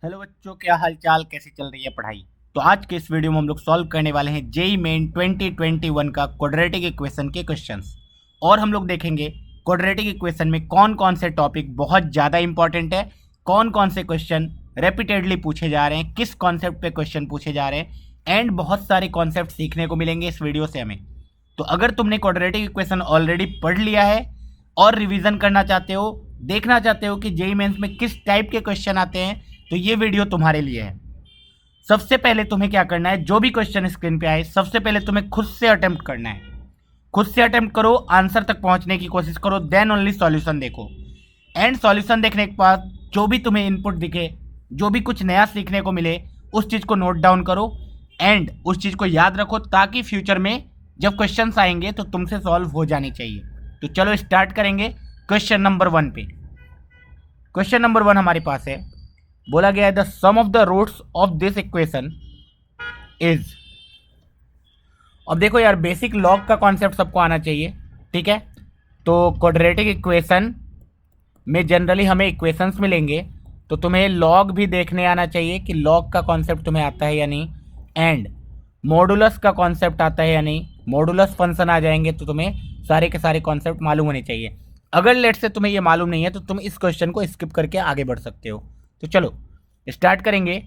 Hello बच्चों, क्या हाल चाल, कैसी चल रही है पढ़ाई। तो आज के इस वीडियो में हम लोग सॉल्व करने वाले हैं जेई मेन 2021 का क्वाड्रेटिक इक्वेशन के क्वेश्चंस। और हम लोग देखेंगे क्वाड्रेटिक इक्वेशन में कौन कौन से टॉपिक बहुत ज़्यादा इंपॉर्टेंट है, कौन कौन से क्वेश्चन रेपिटेडली पूछे जा रहे हैं, किस कॉन्सेप्ट पे क्वेश्चन पूछे जा रहे हैं, एंड बहुत सारे कॉन्सेप्ट सीखने को मिलेंगे इस वीडियो से हमें। तो अगर तुमने क्वाड्रेटिक इक्वेशन ऑलरेडी पढ़ लिया है और रिवीजन करना चाहते हो, देखना चाहते हो कि जेई मेंस में किस टाइप के क्वेश्चन आते हैं, तो ये वीडियो तुम्हारे लिए है। सबसे पहले तुम्हें क्या करना है, जो भी क्वेश्चन स्क्रीन पे आए सबसे पहले तुम्हें खुद से अटेम्प्ट करना है। खुद से अटेम्प्ट करो, आंसर तक पहुंचने की कोशिश करो, देन ओनली सॉल्यूशन देखो। एंड सॉल्यूशन देखने के बाद जो भी तुम्हें इनपुट दिखे, जो भी कुछ नया सीखने को मिले, उस चीज़ को नोट डाउन करो एंड उस चीज़ को याद रखो, ताकि फ्यूचर में जब क्वेश्चंस आएंगे तो तुमसे सॉल्व हो जानी चाहिए। तो चलो स्टार्ट करेंगे क्वेश्चन नंबर 1 पे। क्वेश्चन नंबर 1 हमारे पास है, बोला गया है the sum of the roots of this equation is. अब देखो यार, बेसिक लॉग का कॉन्सेप्ट सबको आना चाहिए, ठीक है। तो क्वाड्रेटिक इक्वेशन में जनरली हमें इक्वेशंस मिलेंगे, तो तुम्हें लॉग भी देखने आना चाहिए कि लॉग का कॉन्सेप्ट तुम्हें आता है या नहीं, एंड मॉडुलस का कॉन्सेप्ट आता है या नहीं। मॉडुलस फंक्शन आ जाएंगे तो तुम्हें सारे के सारे कॉन्सेप्ट मालूम होने चाहिए। अगर लेट से तुम्हें ये मालूम नहीं है तो तुम इस क्वेश्चन को स्किप करके आगे बढ़ सकते हो। तो चलो स्टार्ट करेंगे।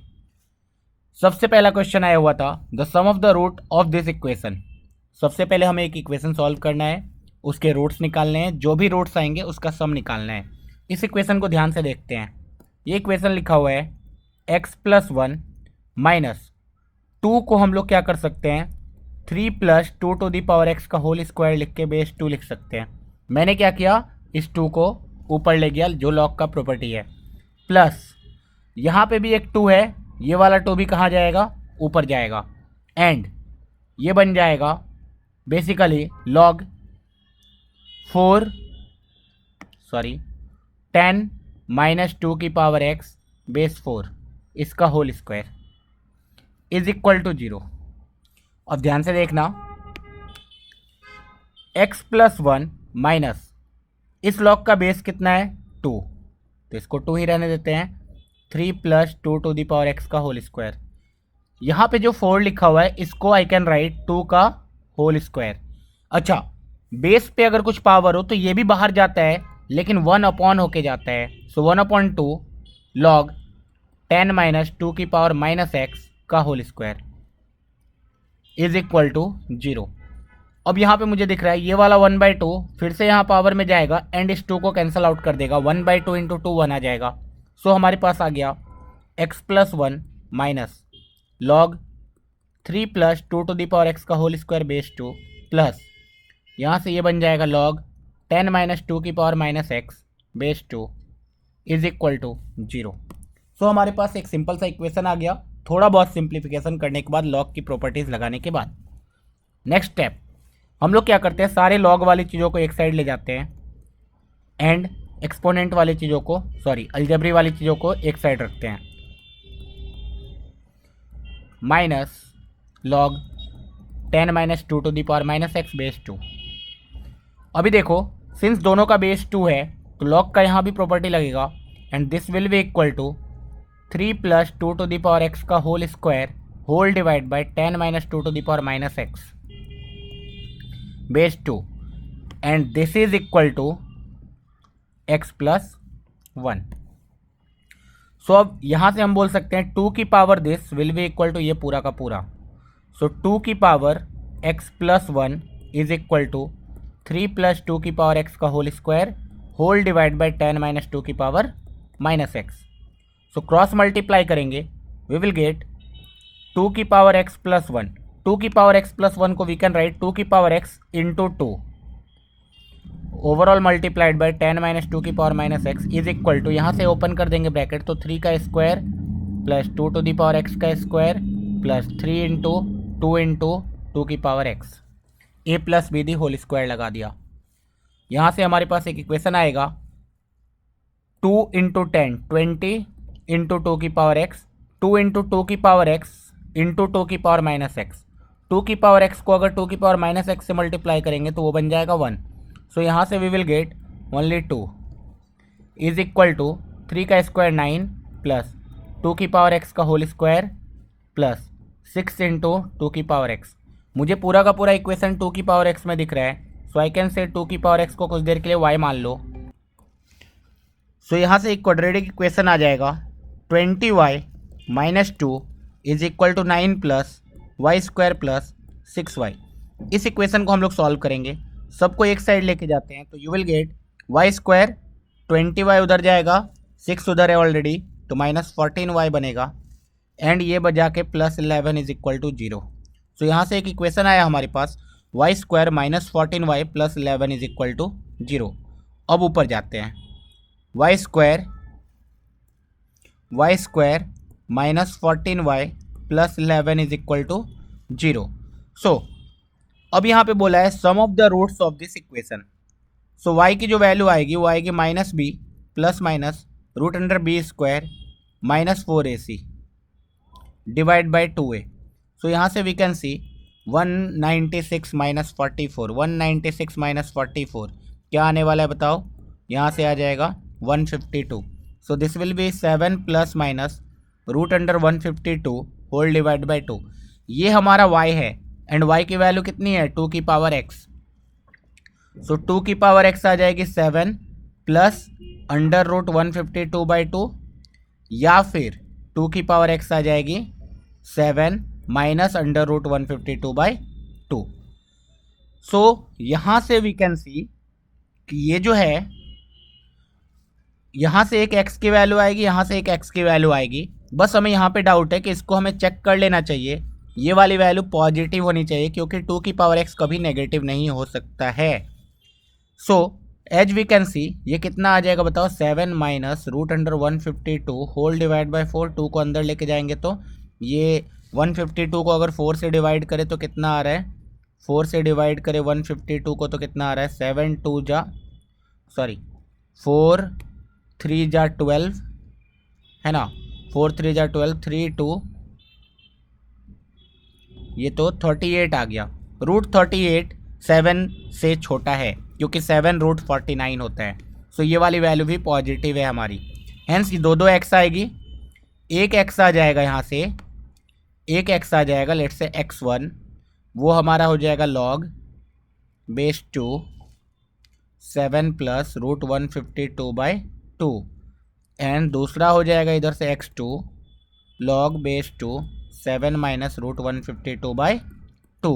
सबसे पहला क्वेश्चन आया हुआ था the sum of the root of this equation. सबसे पहले हमें एक इक्वेशन सॉल्व करना है, उसके रूट्स निकालने हैं, जो भी रूट्स आएंगे उसका सम निकालना है। इस इक्वेशन को ध्यान से देखते हैं। ये इक्वेशन लिखा हुआ है x+1 माइनस 2 को हम लोग क्या कर सकते हैं, 3+2 का होल स्क्वायर लिख के बेस 2 लिख सकते हैं। मैंने क्या किया, इस 2 को ऊपर ले गया, जो लॉग का प्रॉपर्टी है, प्लस यहाँ पे भी एक 2 है, ये वाला 2 भी कहाँ जाएगा, ऊपर जाएगा, एंड ये बन जाएगा बेसिकली लॉग 10 माइनस 2 की पावर x बेस 4 इसका whole square is equal to 0। अब ध्यान से देखना, x+1 माइनस इस लॉग का बेस कितना है 2, तो इसको 2 ही रहने देते हैं, 3+2 का होल स्क्वायर। यहाँ पे जो 4 लिखा हुआ है इसको आई कैन राइट 2 का होल स्क्वायर। अच्छा, बेस पे अगर कुछ पावर हो तो ये भी बाहर जाता है, लेकिन 1 अपॉन होके जाता है। सो 1/2 लॉग 10 माइनस 2 की पावर माइनस x का whole square is equal to 0। अब यहाँ पे मुझे दिख रहा है ये वाला 1/2 फिर से यहाँ पावर में जाएगा एंड इस 2 को कैंसिल आउट कर देगा, 1/2 इंटू 2 1 आ जाएगा। सो हमारे पास आ गया x+1 माइनस लॉग 3+2 का होल स्क्वायर बेस 2 प्लस यहाँ से ये बन जाएगा लॉग 10 माइनस 2 की power minus x base 2 is equal to 0। So हमारे पास एक सिंपल सा इक्वेशन आ गया, थोड़ा बहुत सिंप्लीफिकेशन करने के बाद, लॉग की प्रॉपर्टीज़ लगाने के बाद। नेक्स्ट स्टेप हम लोग क्या करते हैं, सारे लॉग वाली चीज़ों को एक साइड ले जाते हैं एंड एक्सपोनेंट वाली चीज़ों को, अलजेब्री वाली चीज़ों को एक साइड रखते हैं। Minus log 10 minus 2 minus x base 2। अभी देखो, सिंस दोनों का बेस 2 है तो लॉग का यहाँ भी प्रॉपर्टी लगेगा and this will be equal to 3+2 का whole square whole divide by 10 minus 2 minus x base 2 and this is equal to x+1। So अब यहाँ से हम बोल सकते हैं 2 की power this will be equal to ये पूरा का पूरा। सो 2 की power x+1 is equal to 3+2 की पावर x का whole square whole divide by 10 minus 2 की power minus x। So cross multiply करेंगे, वी विल गेट 2 की पावर x+1। 2 की पावर x+1 को वी कैन राइट 2 की power x into 2 overall multiplied by 10 minus 2 की power minus x is equal to, यहाँ से open कर देंगे ब्रैकेट, तो 3 का स्क्वायर प्लस 2 का स्क्वायर प्लस 3 इंटू 2 इंटू 2 की power x a plus B the whole square लगा दिया। यहाँ से हमारे पास एक इक्वेशन आएगा 2 इंटू 10 20 इंटू 2 की पावर x, 2 इंटू 2 की पावर x इंटू 2 की पावर माइनस x। 2 की पावर x को अगर 2 की पावर माइनस x से मल्टीप्लाई करेंगे तो वो बन जाएगा 1। सो यहाँ से we will get only 2 is equal to 3 का स्क्वायर 9 प्लस टू की पावर एक्स का whole square plus 6 into two की पावर एक्स। मुझे पूरा का पूरा इक्वेशन टू की पावर एक्स में दिख रहा है, so I can say two की पावर एक्स को कुछ देर के लिए वाई मान लो। सो यहाँ से एक क्वाड्रेटिक इक्वेशन आ जाएगा 20y minus 2 is equal to 9 plus y square plus 6y। इस इक्वेशन को हम लोग सॉल्व करेंगे, सबको एक साइड लेके जाते हैं तो you will get y square 20y उधर जाएगा, 6 उधर है ऑलरेडी तो माइनस 14y बनेगा एंड ये बजा के plus 11 is equal to 0। So यहाँ से एक इक्वेशन आया हमारे पास y square minus 14y plus 11 is equal to 0। अब ऊपर जाते हैं, y square minus 14y plus 11 is equal to 0। So अब यहाँ पे बोला है sum of the roots of this equation. So y की जो वैल्यू आएगी वो आएगी minus b plus minus root under b square minus 4ac divide by 2a। So यहाँ से we can see 196 minus 44, 196 minus 44 क्या आने वाला है बताओ, यहाँ से आ जाएगा 152। So this will be 7 plus minus root under 152 whole divide by 2। ये हमारा y है एंड y की वैल्यू कितनी है 2 की पावर x। सो 2 की पावर x आ जाएगी 7 प्लस अंडर रूट 152 बाई 2 या फिर 2 की पावर x आ जाएगी 7 minus under root 152 by 2। So यहाँ से वी कैन सी कि ये जो है यहाँ से एक x की वैल्यू आएगी, यहाँ से एक x की वैल्यू आएगी। बस हमें यहाँ पे डाउट है कि इसको हमें चेक कर लेना चाहिए, ये वाली वैल्यू पॉजिटिव होनी चाहिए क्योंकि 2 की पावर x कभी नेगेटिव नहीं हो सकता है। So as we can see ये कितना आ जाएगा बताओ, 7 minus root under 152 whole divide by 4। 2 को अंदर लेके जाएंगे तो ये 152 को अगर 4 से डिवाइड करें तो कितना आ रहा है, 4 से डिवाइड करें 152 को तो कितना आ रहा है 4 3 जा 12 है ना, 4 3 जा 12, 3 2 ये तो 38 आ गया। रूट 38 7 से छोटा है क्योंकि 7 रूट 49 होता है। सो ये वाली वैल्यू भी पॉजिटिव है हमारी, हेंस दो एक्स आएगी, एक एक्स आ जाएगा यहाँ से, एक एक्स आ जाएगा लेट्स से x1, वो हमारा हो जाएगा log base 2 7 plus root 152 by 2 and दूसरा हो जाएगा इधर से x2 log base 2 7 minus root 152 by 2।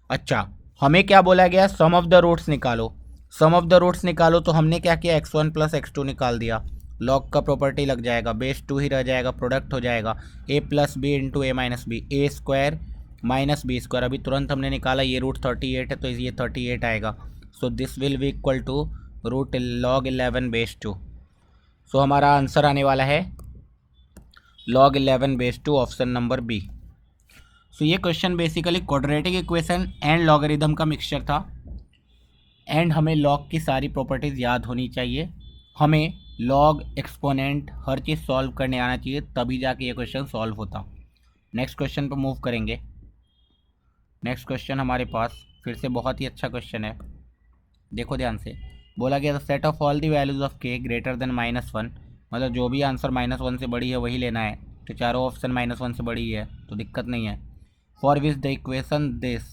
अच्छा हमें क्या बोला गया, सम ऑफ द रूट्स निकालो। सम ऑफ द रूट्स निकालो तो हमने क्या किया, x1 प्लस x2 निकाल दिया, लॉग का प्रॉपर्टी लग जाएगा, बेस 2 ही रह जाएगा, प्रोडक्ट हो जाएगा a plus B into A minus B, A square minus B square. अभी तुरंत हमने निकाला, ये रूट 38 है तो ये 38 आएगा। So this will be equal to root log 11 base 2। So हमारा आंसर आने वाला है log 11 base 2 option number B. So ये question basically quadratic equation and logarithm का मिक्सचर था एंड हमें लॉग की सारी प्रॉपर्टीज़ याद होनी चाहिए, हमें लॉग एक्सपोनेंट हर चीज़ सॉल्व करने आना चाहिए, तभी जाके ये क्वेश्चन सॉल्व होता। नेक्स्ट क्वेश्चन पर मूव करेंगे। नेक्स्ट क्वेश्चन हमारे पास फिर से बहुत ही अच्छा क्वेश्चन है, देखो ध्यान से। बोला गया set of all the values of के ग्रेटर देन -1, मतलब जो भी आंसर -1 से बड़ी है वही लेना है, तो चारों ऑप्शन -1 से बड़ी है तो दिक्कत नहीं है। For which the equation this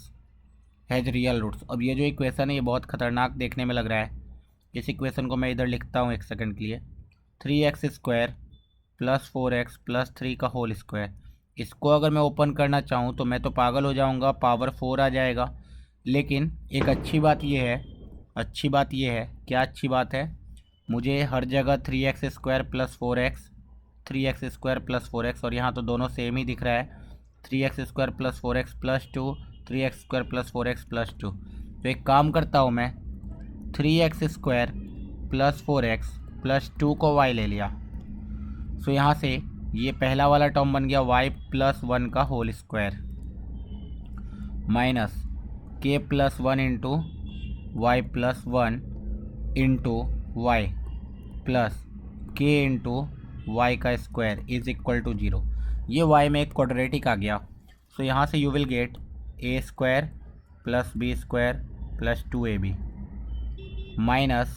has real roots. अब ये जो इक्वेशन है ये बहुत ख़तरनाक देखने में लग रहा है। इस इक्वेशन को मैं इधर लिखता हूँ एक सेकंड के लिए, 3x square plus 4x plus 3 का होल स्क्वायर। इसको अगर मैं ओपन करना चाहूँ तो मैं तो पागल हो जाऊँगा, पावर 4 आ जाएगा। लेकिन एक अच्छी बात ये है, क्या अच्छी बात है, मुझे हर जगह 3x square plus 4x, 3x square plus 4x, और यहाँ तो दोनों सेम ही दिख रहा है, 3x square plus 4x plus 2, 3x square plus 4x plus 2। तो एक काम करता हूँ मैं, 3x square plus 4x plus 2 को y ले लिया। सो यहाँ से ये पहला वाला टर्म बन गया y प्लस 1 का whole square minus k plus 1 into y plus 1 into y plus k into y का स्क्वायर इज इक्वल टू 0। ये y में एक क्वाड्रेटिक आ गया। सो यहाँ से you will get a square plus B square plus 2ab minus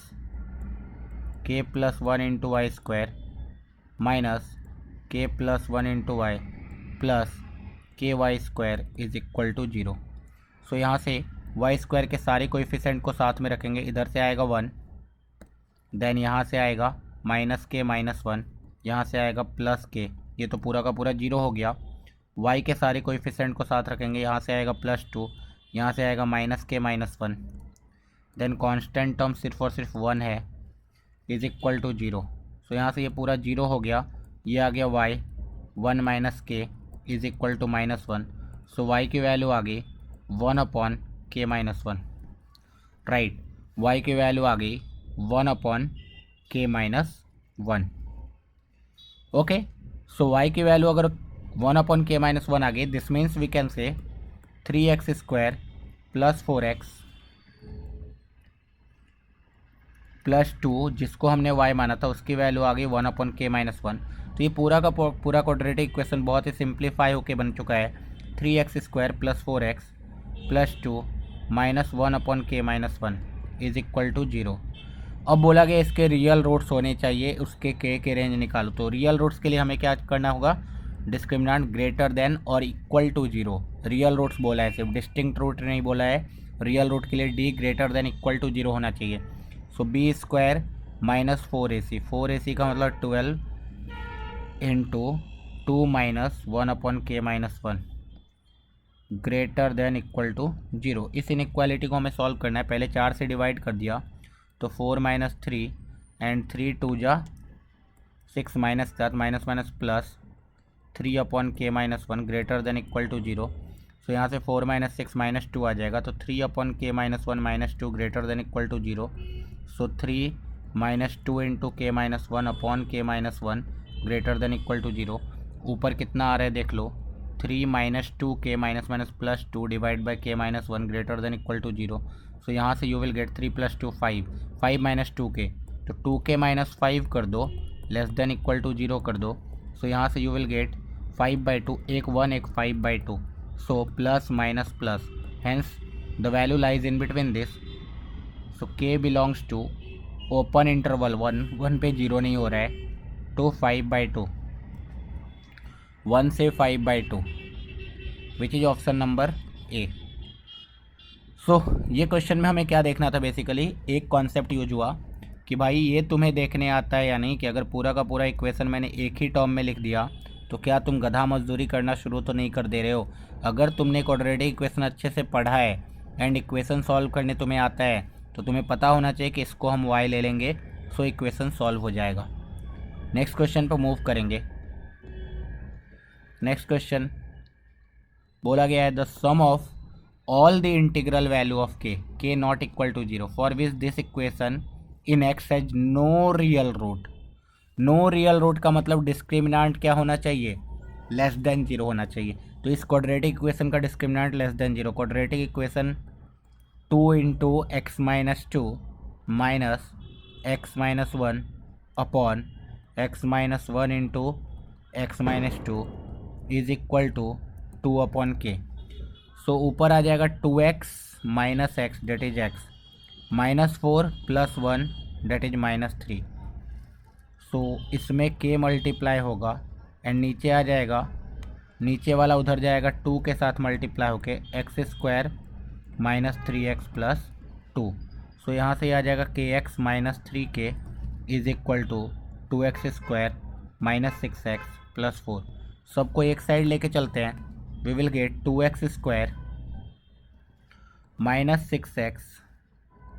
k plus 1 into y square minus K plus 1 into y plus K y square is equal to 0। So यहाँ से y square के सारे coefficient को साथ में रखेंगे, इधर से आएगा 1, देन यहाँ से आएगा माइनस के माइनस 1, यहाँ से आएगा प्लस के, ये तो पूरा का पूरा 0 हो गया। वाई के सारे कोएफिशिएंट को साथ रखेंगे, यहाँ से आएगा +2, यहाँ से आएगा माइनस के माइनस 1, देन कांस्टेंट टर्म सिर्फ और सिर्फ 1 है, इज इक्वल टू 0। सो यहाँ से ये पूरा 0 हो गया, ये आ गया y 1 minus K is equal to -1। So y की वैल्यू आ गई 1 अपॉन के माइनस 1, राइट। वाई की वैल्यू आ गई 1 अपॉन के माइनस 1। ओके, सो वाई की वैल्यू अगर 1 अपॉन के माइनस 1 आ गई, दिस मीन्स वी कैन से 3x square plus 4x plus 2, जिसको हमने y माना था उसकी वैल्यू आ गई 1 अपॉन के माइनस 1। तो ये पूरा का पूरा क्वाड्रेटिक इक्वेशन बहुत ही सिंप्लीफाई होके बन चुका है। 3x square plus 4x plus 2 minus 1 upon के माइनस 1 इज इक्वल टू 0। अब बोला गया इसके रियल रूट्स होने चाहिए, उसके के रेंज निकालो। तो रियल रूट्स के लिए हमें क्या करना होगा, डिस्क्रिमिनेंट ग्रेटर देन और इक्वल टू 0। रियल रूट्स बोला है, सिर्फ डिस्टिंक्ट रूट नहीं बोला है। रियल रूट के लिए D greater than equal to 0 होना चाहिए। सो B square minus 4ac, 4ac का मतलब 12 इंटू 2 माइनस 1 अपॉन के minus 1 greater than equal to 0। इस इनइक्वालिटी को हमें सॉल्व करना है। पहले 4 से डिवाइड कर दिया तो 4 माइनस 3 एंड 3 2 जा 6 minus 7 minus minus plus 3 upon के minus 1 greater than equal to 0। So यहाँ से 4 माइनस 6 माइनस 2 आ जाएगा, तो 3 अपॉन के minus 1 minus 2 greater than equal to 0। So 3 minus 2 into k minus 1 upon के minus 1 greater than equal to 0। ऊपर कितना आ रहा है देख लो, 3 minus 2 k minus minus plus 2 divide by k minus 1 greater than equal to 0। So यहाँ से you will get 3 plus 2 5, 5 minus 2 k, तो 2 के माइनस 5 कर दो, लेस देन इक्वल टू 0 कर दो। सो यहाँ से यू विल गेट 5/2, एक 1 एक 5/2। So plus minus plus, hence the value lies in between this. So k belongs to open interval 1 पे 0 नहीं हो रहा है, टू 5/2, 1 से 5/2, which is option number A. सो ये क्वेश्चन में हमें क्या देखना था, बेसिकली एक कॉन्सेप्ट यूज हुआ कि भाई ये तुम्हें देखने आता है या नहीं, कि अगर पूरा का पूरा इक्वेशन मैंने एक ही टर्म में लिख दिया तो क्या तुम गधा मजदूरी करना शुरू तो नहीं कर दे रहे हो। अगर तुमने क्वाड्रेटिक इक्वेशन अच्छे से पढ़ा है एंड इक्वेशन सॉल्व करने तुम्हें आता है, तो तुम्हें पता होना चाहिए कि इसको हम y ले लेंगे, सो इक्वेशन सॉल्व हो जाएगा। नेक्स्ट क्वेश्चन पर मूव करेंगे। नेक्स्ट क्वेश्चन बोला गया है the sum of all the integral value of k not equal to 0 for which this equation in x has no real root. No real root का मतलब discriminant क्या होना चाहिए, लेस देन 0 होना चाहिए। तो इस क्वाड्रेटिक इक्वेशन का discriminant less than 0। Quadratic equation 2 into x minus 2 minus x minus 1 upon x minus 1 into x minus 2 is equal to 2 upon k. So ऊपर आ जाएगा 2x minus x that is x minus 4 plus 1 that is -3। So इसमें k multiply होगा and नीचे आ जाएगा, नीचे वाला उधर जाएगा 2 के साथ मल्टीप्लाई होके x square minus 3x plus 2। So यहाँ से आ जाएगा kx minus 3k is equal to 2x square minus 6x plus 4। सबको एक साइड लेके चलते हैं, we will get 2x square minus 6x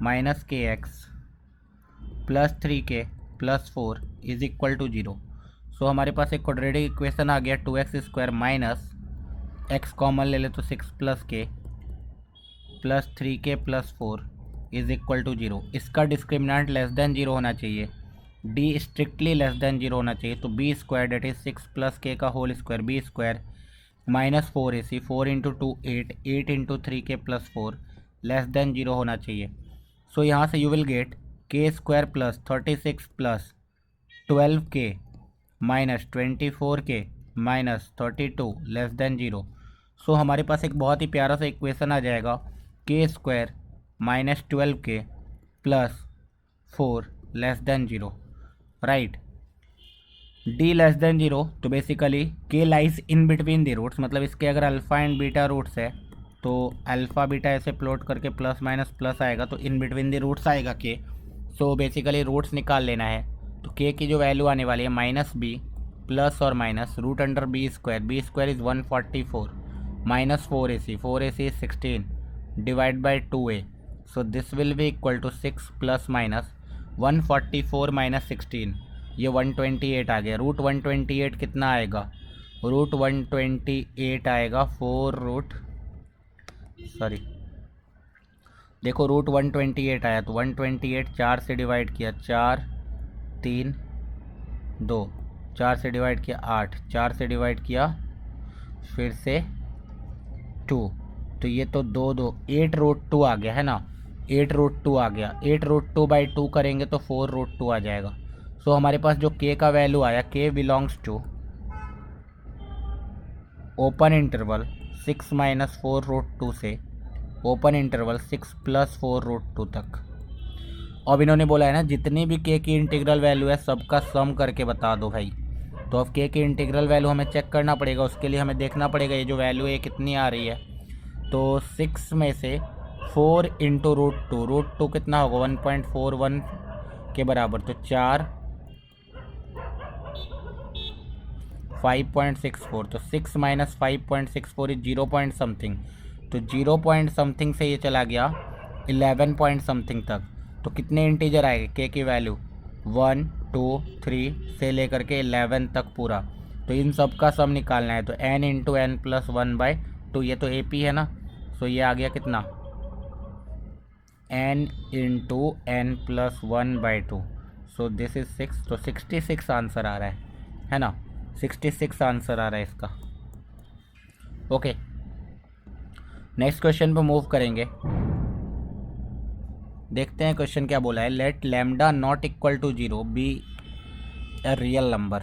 minus kx plus 3k plus 4 is equal to 0। So हमारे पास एक क्वाड्रेटिक इक्वेशन आ गया 2x square minus x common ले ले तो 6 plus k plus 3k plus 4 is equal to 0। इसका discriminant less than 0 होना चाहिए, d स्ट्रिक्टली लेस देन 0 होना चाहिए। तो b square that is 6 plus k का whole square, b square minus 4ac, 4 into 2 8, 8 into 3k plus 4 less than 0 होना चाहिए। So यहाँ से you will get k square plus 36 plus 12k minus 24k minus 32 less than 0। So हमारे पास एक बहुत ही प्यारा सा इक्वेशन आ जाएगा, k square minus 12k plus 4 less than 0, right. D less than 0, तो basically k lies in between the roots, मतलब इसके अगर अल्फ़ा एंड बीटा रूट्स है तो अल्फ़ा बीटा ऐसे प्लॉट करके प्लस माइनस प्लस आएगा, तो इन बिटवीन द रूट्स आएगा के। सो बेसिकली रूट्स निकाल लेना है, तो के की जो वैल्यू आने वाली है माइनस बी प्लस और minus root under b square is 144 minus 4ac is 16 divide by 2a, so this will be equal to 6 plus minus 144 minus 16, ये 128 आ गया। रूट 128 कितना आएगा, रूट 128 आएगा देखो रूट 128 आया, तो 128 4 से डिवाइड किया 4 3 2, 4 से डिवाइड किया 8, 4 से डिवाइड किया फिर से 2, तो ये तो 2 2 8 रूट 2 आ गया है ना, 8 रूट 2 आ गया। 8 रूट 2 बाई 2 करेंगे तो 4 रूट 2 आ जाएगा। सो हमारे पास जो k का वैल्यू आया, k belongs to open interval 6 minus 4 root 2 से ओपन इंटरवल 6 प्लस 4 रूट 2 तक। अब इन्होंने बोला है ना जितनी भी k की इंटीग्रल वैल्यू है सबका सम करके बता दो भाई। तो अब k की इंटीग्रल वैल्यू हमें चेक करना पड़ेगा, उसके लिए हमें देखना पड़ेगा ये जो वैल्यू है कितनी आ रही है। तो 6 में से 4 इंटू रूट टू कितना होगा 1.41 के बराबर, तो 4 5.64, तो 6 माइनस 5.64 इज 0 पॉइंट समथिंग, तो 0 पॉइंट समथिंग से ये चला गया 11 पॉइंट समथिंग तक। तो कितने इंटीजर आएंगे के की वैल्यू 1 2 3 से लेकर के 11 तक पूरा, तो इन सब का सम निकालना है। तो n इंटू एन प्लस 1/2, ये तो AP है ना, सो ये आ गया कितना n into n plus 1/2, so this is 6, तो 66 आंसर आ रहा है ना, 66 आंसर आ रहा है इसका। ओके, नेक्स्ट क्वेश्चन पे मूव करेंगे, देखते हैं क्वेश्चन क्या बोला है। Let lambda not equal to 0 be a real number,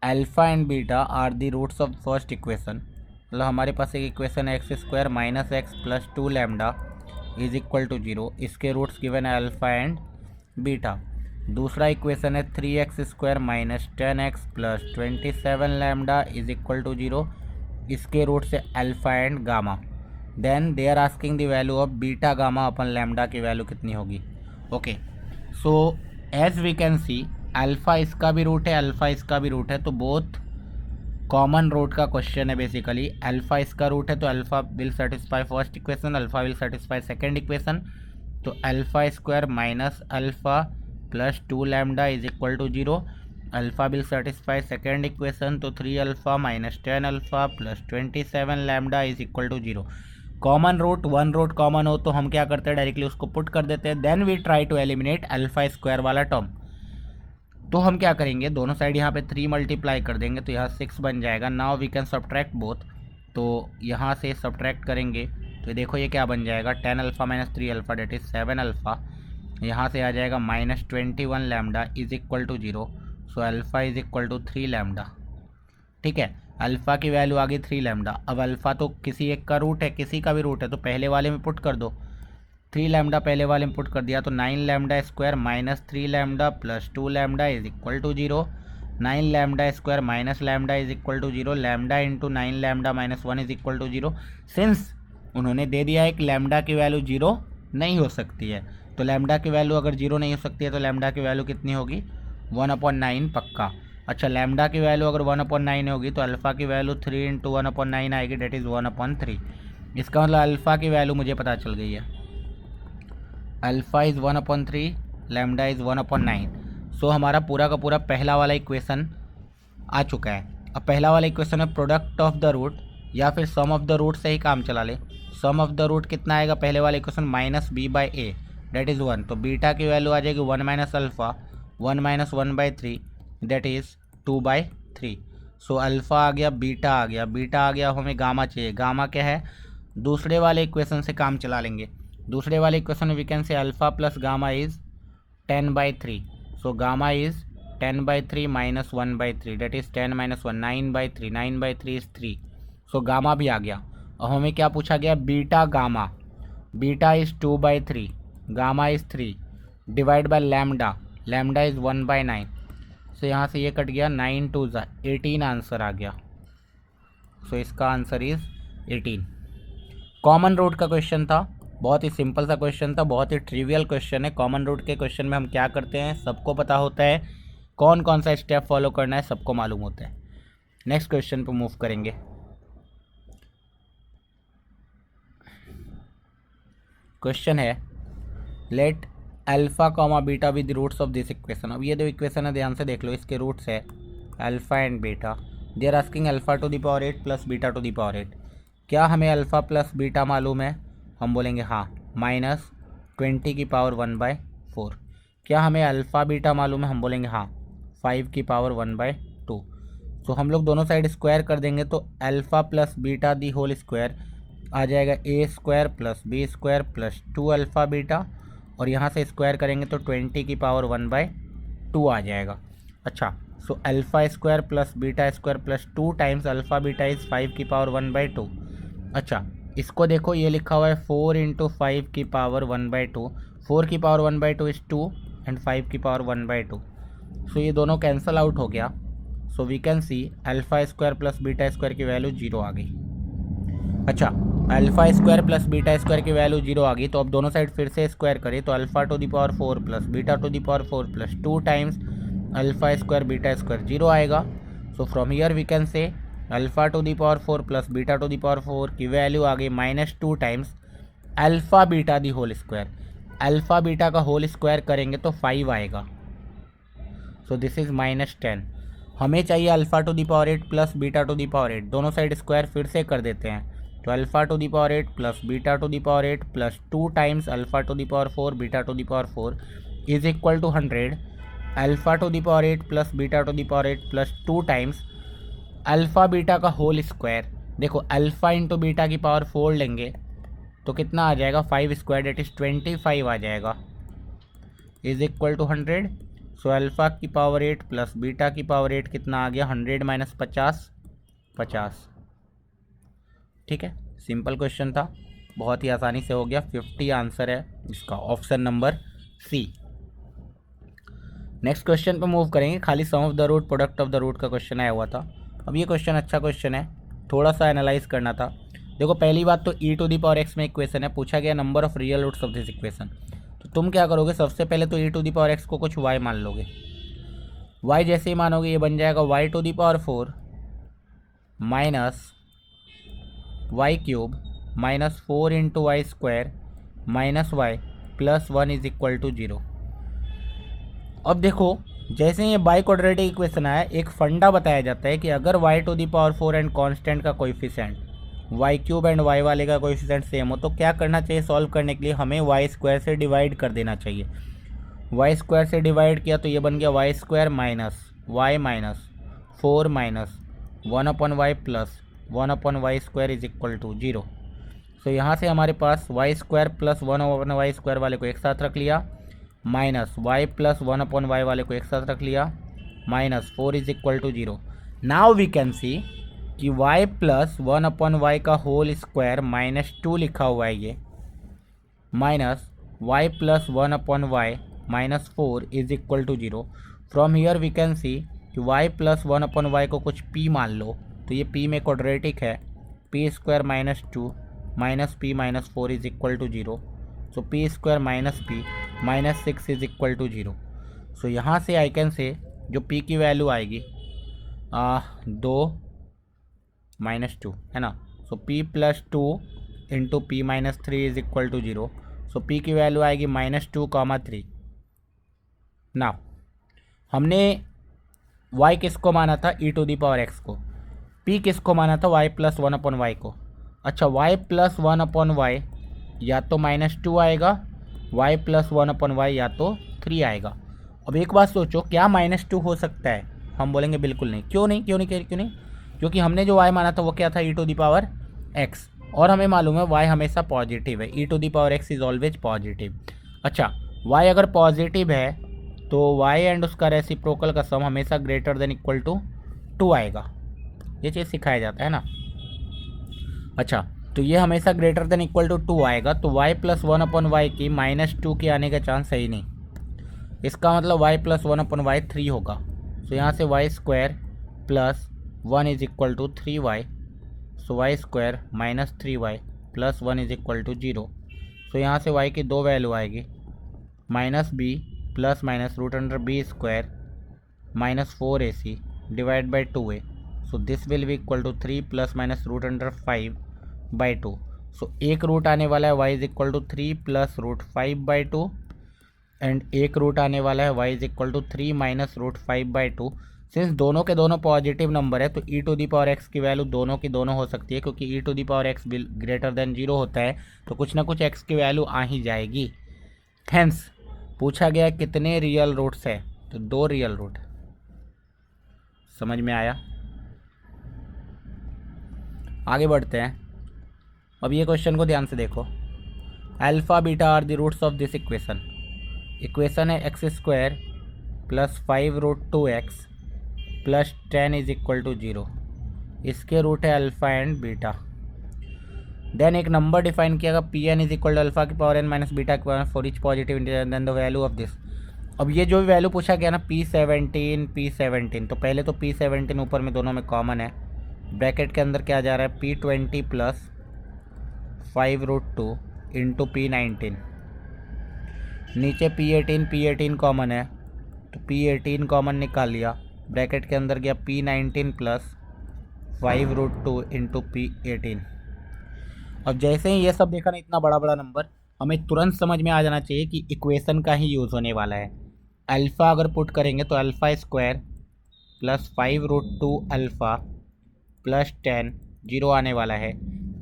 alpha and beta are the roots of first equation. मतलब हमारे पास एक इक्वेशन है x square minus x plus 2 lambda is equal to 0, इसके रूट्स गिवन है अल्फा एंड बीटा। दूसरा equation है 3x square minus 10x plus 27 lambda is equal to 0, इसके रूट्स है alpha and gamma. Then they are asking the value of beta gamma upon lambda की value कितनी होगी। Okay, so as we can see alpha इसका भी root है, alpha इसका भी रूट है, तो बोथ कॉमन रूट का क्वेश्चन है बेसिकली। अल्फ़ा इसका रूट है तो alpha will satisfy first equation, alpha will satisfy second equation. तो alpha square minus alpha plus 2 lambda is equal to 0, alpha will satisfy second equation, तो 3 alpha minus 10 alpha plus 27 lambda is equal to 0। Common root 1 root common हो तो हम क्या करते हैं directly उसको put कर देते हैं, then we try to eliminate alpha square वाला टर्म। तो हम क्या करेंगे, दोनों साइड यहाँ पे 3 मल्टीप्लाई कर देंगे तो यहाँ 6 बन जाएगा। Now we can subtract both, तो यहाँ से सब्ट्रैक्ट करेंगे तो देखो ये क्या बन जाएगा 10 alpha minus 3 alpha that is 7 alpha, यहाँ से आ जाएगा minus 21 lambda is equal to 0, so alpha is equal to 3 lambda. ठीक है, अल्फ़ा की वैल्यू आ गई 3 लैम्डा। अब अल्फ़ा तो किसी एक का रूट है, किसी का भी रूट है, तो पहले वाले में पुट कर दो, 3 लैम्डा पहले वाले में पुट कर दिया तो 9 lambda square minus 3 lambda plus 2 lambda is equal to 0, 9 lambda square minus lambda is equal to 0, lambda into 9 lambda minus 1 is equal to 0। Since उन्होंने दे दिया है कि लैम्डा की वैल्यू 0 नहीं हो सकती है, तो लैम्डा की वैल्यू अगर 0 नहीं हो सकती है तो लैम्डा की वैल्यू कितनी होगी 1/9 पक्का। अच्छा, लैम्डा की वैल्यू अगर 1/9 होगी तो अल्फ़ा की वैल्यू 3 इंटू 1/9 आएगी, डेट इज़ 1/3। इसका मतलब अल्फ़ा की वैल्यू मुझे पता चल गई है, अल्फ़ा इज़ 1/3, लैम्डा इज़ 1/9। सो हमारा पूरा का पूरा पहला वाला इक्वेशन आ चुका है। अब पहला वाला इक्वेशन है प्रोडक्ट ऑफ द रूट या फिर सम ऑफ द रूट से ही काम चला ले। सम ऑफ द रूट कितना आएगा पहले वाले equation minus b by a that is 1, तो बीटा की वैल्यू आ जाएगी 1 minus alpha 1 minus 1/3 that is 2/3। So alpha आ गया, बीटा आ गया, बीटा आ गया, हमें गामा चाहिए। गामा क्या है, दूसरे वाले इक्वेशन से काम चला लेंगे। दूसरे वाले इक्वेशन में we can say alpha plus gamma is 10/3, so gamma is 10/3 minus 1/3 that is 10 minus 1 9/3, 9/3 is 3, so gamma भी आ गया। और हमें क्या पूछा गया, beta gamma, beta is 2/3, gamma is 3 divide by lambda, lambda is 1/9। So यहाँ से ये कट गया, 9 2 18 आंसर आ गया। सो इसका आंसर इज़ 18। कॉमन रूट का क्वेश्चन था, बहुत ही सिंपल सा क्वेश्चन था, बहुत ही ट्रिवियल क्वेश्चन है। कॉमन रूट के क्वेश्चन में हम क्या करते हैं सबको पता होता है, कौन कौन सा स्टेप फॉलो करना है सबको मालूम होता है। नेक्स्ट क्वेश्चन पे मूव करेंगे। क्वेश्चन है let alpha comma beta with roots of this equation. अब ये दो इक्वेशन है, ध्यान से देख लो, इसके रूट्स है alpha and beta. They are asking alpha to the power 8 plus beta to the power 8। क्या हमें अल्फ़ा प्लस बीटा मालूम है? हम बोलेंगे हाँ, माइनस 20 की पावर 1/4। क्या हमें अल्फ़ा बीटा मालूम है? हम बोलेंगे हाँ, 5 की पावर 1/2। तो हम लोग दोनों साइड स्क्वायर कर देंगे तो alpha plus beta the whole square आ जाएगा a² plus b² plus 2 alpha beta, और यहाँ से स्क्वायर करेंगे तो 20 की पावर 1/2 आ जाएगा। अच्छा, so alpha plus beta plus 2 times alpha beta is 5 की पावर 1/2। अच्छा, इसको देखो, ये लिखा हुआ है 4 × 5 की पावर 1/2। 4 की पावर 1/2 इज़ 2 एंड 5 की पावर 1/2। सो ये दोनों कैंसल आउट हो गया। So we can see alpha plus beta की वैल्यू 0 आ गई। अच्छा, अल्फ़ा² प्लस बीटा² की वैल्यू 0 आ गई, तो अब दोनों साइड फिर से स्क्वायर करें तो alpha to the power 4 plus beta to the power 4 plus 2 times alpha beta 0 आएगा। So from here we can say alpha to the power 4 plus beta to the power 4 की वैल्यू आ गई -2 times alpha beta the whole square. Alpha beta का whole square करेंगे तो 5 आएगा। So this is -10। हमें चाहिए alpha to the power 8 plus beta to the power 8। दोनों साइड स्क्वायर फिर से कर देते हैं तो alpha to the power 8 plus beta to the power 8 plus 2 times alpha to the power 4 beta to the power 4 is equal to 100 alpha to the power 8 plus beta to the power 8 plus 2 times alpha beta का whole square. देखो, alpha into beta की power 4 लेंगे तो कितना आ जाएगा, 5² that is 25 आ जाएगा, is equal to 100। So alpha की पावर 8 प्लस बीटा की पावर 8 कितना आ गया, 100 माइनस 50, 50। ठीक है, सिंपल क्वेश्चन था, बहुत ही आसानी से हो गया। 50 आंसर है इसका, option number C. Next question पे मूव करेंगे। खाली sum of the root product of the root का क्वेश्चन आया हुआ था। अब ये क्वेश्चन अच्छा क्वेश्चन है, थोड़ा सा एनालाइज करना था। देखो, पहली बात तो e to the power x में इक्वेशन है, पूछा गया number of real roots of this equation. तो तुम क्या करोगे, सबसे पहले तो e to the power x को कुछ y मान लोगे। y जैसे ही मानोगे ये बन जाएगा y to the power 4 minus y³ minus 4 × y² minus y plus 1 is equal to 0। अब देखो, जैसे ये बाई क्वाड्रेटिक इक्वेशन आया, एक फंडा बताया जाता है कि अगर y to the power 4 and constant का कोएफिशिएंट y³ एंड y वाले का कोएफिशिएंट सेम हो तो क्या करना चाहिए, सॉल्व करने के लिए हमें y² से डिवाइड कर देना चाहिए। y² से डिवाइड किया तो ये बन गया y² minus y minus 4 minus 1/y plus 1/y² is equal to 0। So यहाँ से हमारे पास y² प्लस 1/y² वाले को एक साथ रख लिया, माइनस y प्लस 1/y वाले को एक साथ रख लिया, minus 4 is equal to 0। Now we can see कि y प्लस 1/y का होल स्क्वायर -2 लिखा हुआ है ये, minus y plus 1/y minus 4 is equal to 0। From here we can see कि y प्लस 1/y को कुछ p मान लो, तो ये p में क्वाड्रेटिक है, p² minus 2 minus p minus 4 is equal to 0। So p² minus p minus 6 is equal to 0। So यहाँ से आई कैन से जो p की वैल्यू आएगी 2 माइनस 2 है ना। So p plus 2 into p minus 3 is equal to 0। So p की value आएगी -2, 3। नाउ हमने y किसको माना था, e to the power x को, p किसको माना था, y प्लस 1/y को। अच्छा, y प्लस 1/y या तो -2 आएगा, y प्लस 1/y या तो 3 आएगा। अब एक बात सोचो, क्या -2 हो सकता है? हम बोलेंगे बिल्कुल नहीं। क्यों नहीं, क्यों नहीं, क्यों नहीं? क्योंकि हमने जो y माना था वो क्या था, e to the power x, और हमें मालूम है y हमेशा पॉजिटिव है, e to the power x is always positive. अच्छा, y अगर पॉजिटिव है तो y एंड उसका रेसिप्रोकल का सम हमेशा ग्रेटर देन इक्वल टू 2 आएगा। ये चीज़ सिखाया जाता है ना। अच्छा, तो ये हमेशा ग्रेटर देन इक्वल टू 2 आएगा, तो y प्लस 1/y की -2 के आने का चांस है ही नहीं। इसका मतलब y प्लस 1/y 3 होगा। सो यहाँ से y square plus 1 is equal to 3y, so y square minus 3y plus 1 is equal to 0। So यहाँ से y की दो वैल्यू आएगी, minus b plus minus root under b square minus 4ac divide by 2a। So this will be equal to 3 plus minus root under 5 by 2। So एक root आने वाला है y is equal to 3 plus root 5 by 2 and एक root आने वाला है y is equal to 3 minus root 5 by 2। Since दोनों के दोनों पॉजिटिव नंबर है तो e to the power x की वैल्यू दोनों की दोनों हो सकती है, क्योंकि e to the power x greater than 0 होता है तो कुछ ना कुछ x की वैल्यू आ ही जाएगी। हेंस पूछा गया कितने रियल रूट्स है, तो 2 रियल रूट। समझ में आया? आगे बढ़ते हैं। अब ये क्वेश्चन को ध्यान से देखो। Alpha beta are the roots of this equation. Equation है x square plus 5 root 2x plus 10 is equal to 0। इसके रूट है अल्फ़ा एंड बीटा। देन एक नंबर डिफाइन किया गया Pn is equal to alpha की पावर n माइनस बीटा की power for each positive integer then the value of this. अब ये जो भी वैल्यू पूछा गया ना P17, तो पहले तो P17 ऊपर में दोनों में कॉमन है, ब्रैकेट के अंदर क्या जा रहा है P20 plus 5 root 2 into P19, नीचे P18 कॉमन है तो P18 कॉमन निकाल लिया, ब्रैकेट के अंदर गया P19 plus 5 root 2 into P18। अब जैसे ही ये सब देखा ना इतना बड़ा बड़ा नंबर, हमें तुरंत समझ में आ जाना चाहिए कि इक्वेशन का ही यूज़ होने वाला है। अल्फ़ा अगर पुट करेंगे तो alpha square plus 5 root 2 alpha plus 10 0 आने वाला है।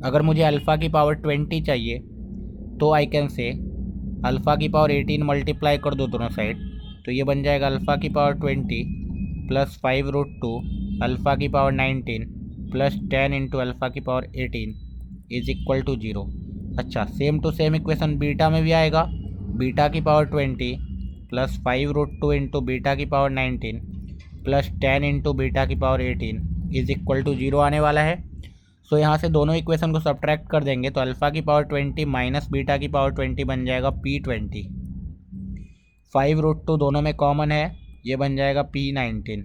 अगर मुझे अल्फ़ा की पावर 20 चाहिए तो आई कैन से अल्फ़ा की पावर 18 मल्टीप्लाई कर दो दोनों साइड, तो ये बन जाएगा अल्फ़ा की पावर 20 प्लस 5 रूट 2 अल्फ़ा की पावर 19 प्लस 10 इंटू अल्फ़ा की पावर 18 इज इक्वल टू 0। अच्छा, same to same equation beta में भी आएगा। बीटा की power 20 plus 5 root 2 into beta की पावर 19 प्लस 10 इंटू बीटा की पावर 18 इज इक्वल टू 0 आने वाला है। सो यहाँ से दोनों इक्वेशन को सब्ट्रैक्ट कर देंगे तो अल्फ़ा की पावर 20 माइनस बीटा की पावर 20 बन जाएगा P20। 5 रूट 2 दोनों में कॉमन है, ये बन जाएगा P19।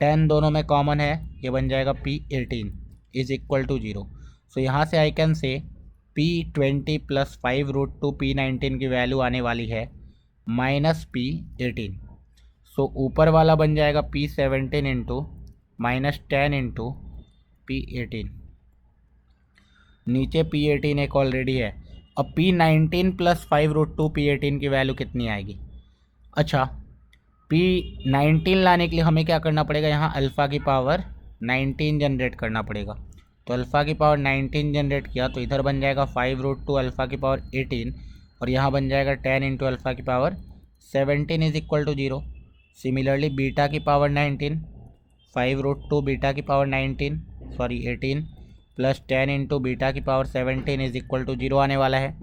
10 दोनों में कॉमन है, ये बन जाएगा P18 is equal to 0। So यहाँ से आई कैन से P20 प्लस 5 रूट 2 P19 की वैल्यू आने वाली है माइनस P18। सो ऊपर वाला बन जाएगा P17 into minus 10 into P18, नीचे P18 एक ऑलरेडी है। अब P19 प्लस 5 रूट 2 P18 की वैल्यू कितनी आएगी? अच्छा, P19 लाने के लिए हमें क्या करना पड़ेगा, यहाँ अल्फ़ा की पावर 19 जनरेट करना पड़ेगा। तो अल्फ़ा की पावर 19 जनरेट किया तो इधर बन जाएगा 5 रूट 2 अल्फ़ा की पावर 18 और यहाँ बन जाएगा 10 इंटू अल्फ़ा की power 17 is equal to 0। Similarly beta की पावर 19, 5 रूट 2 बीटा की पावर 18 प्लस 10 इंटू बीटा की पावर 17 इज इक्वल टू 0 आने वाला है।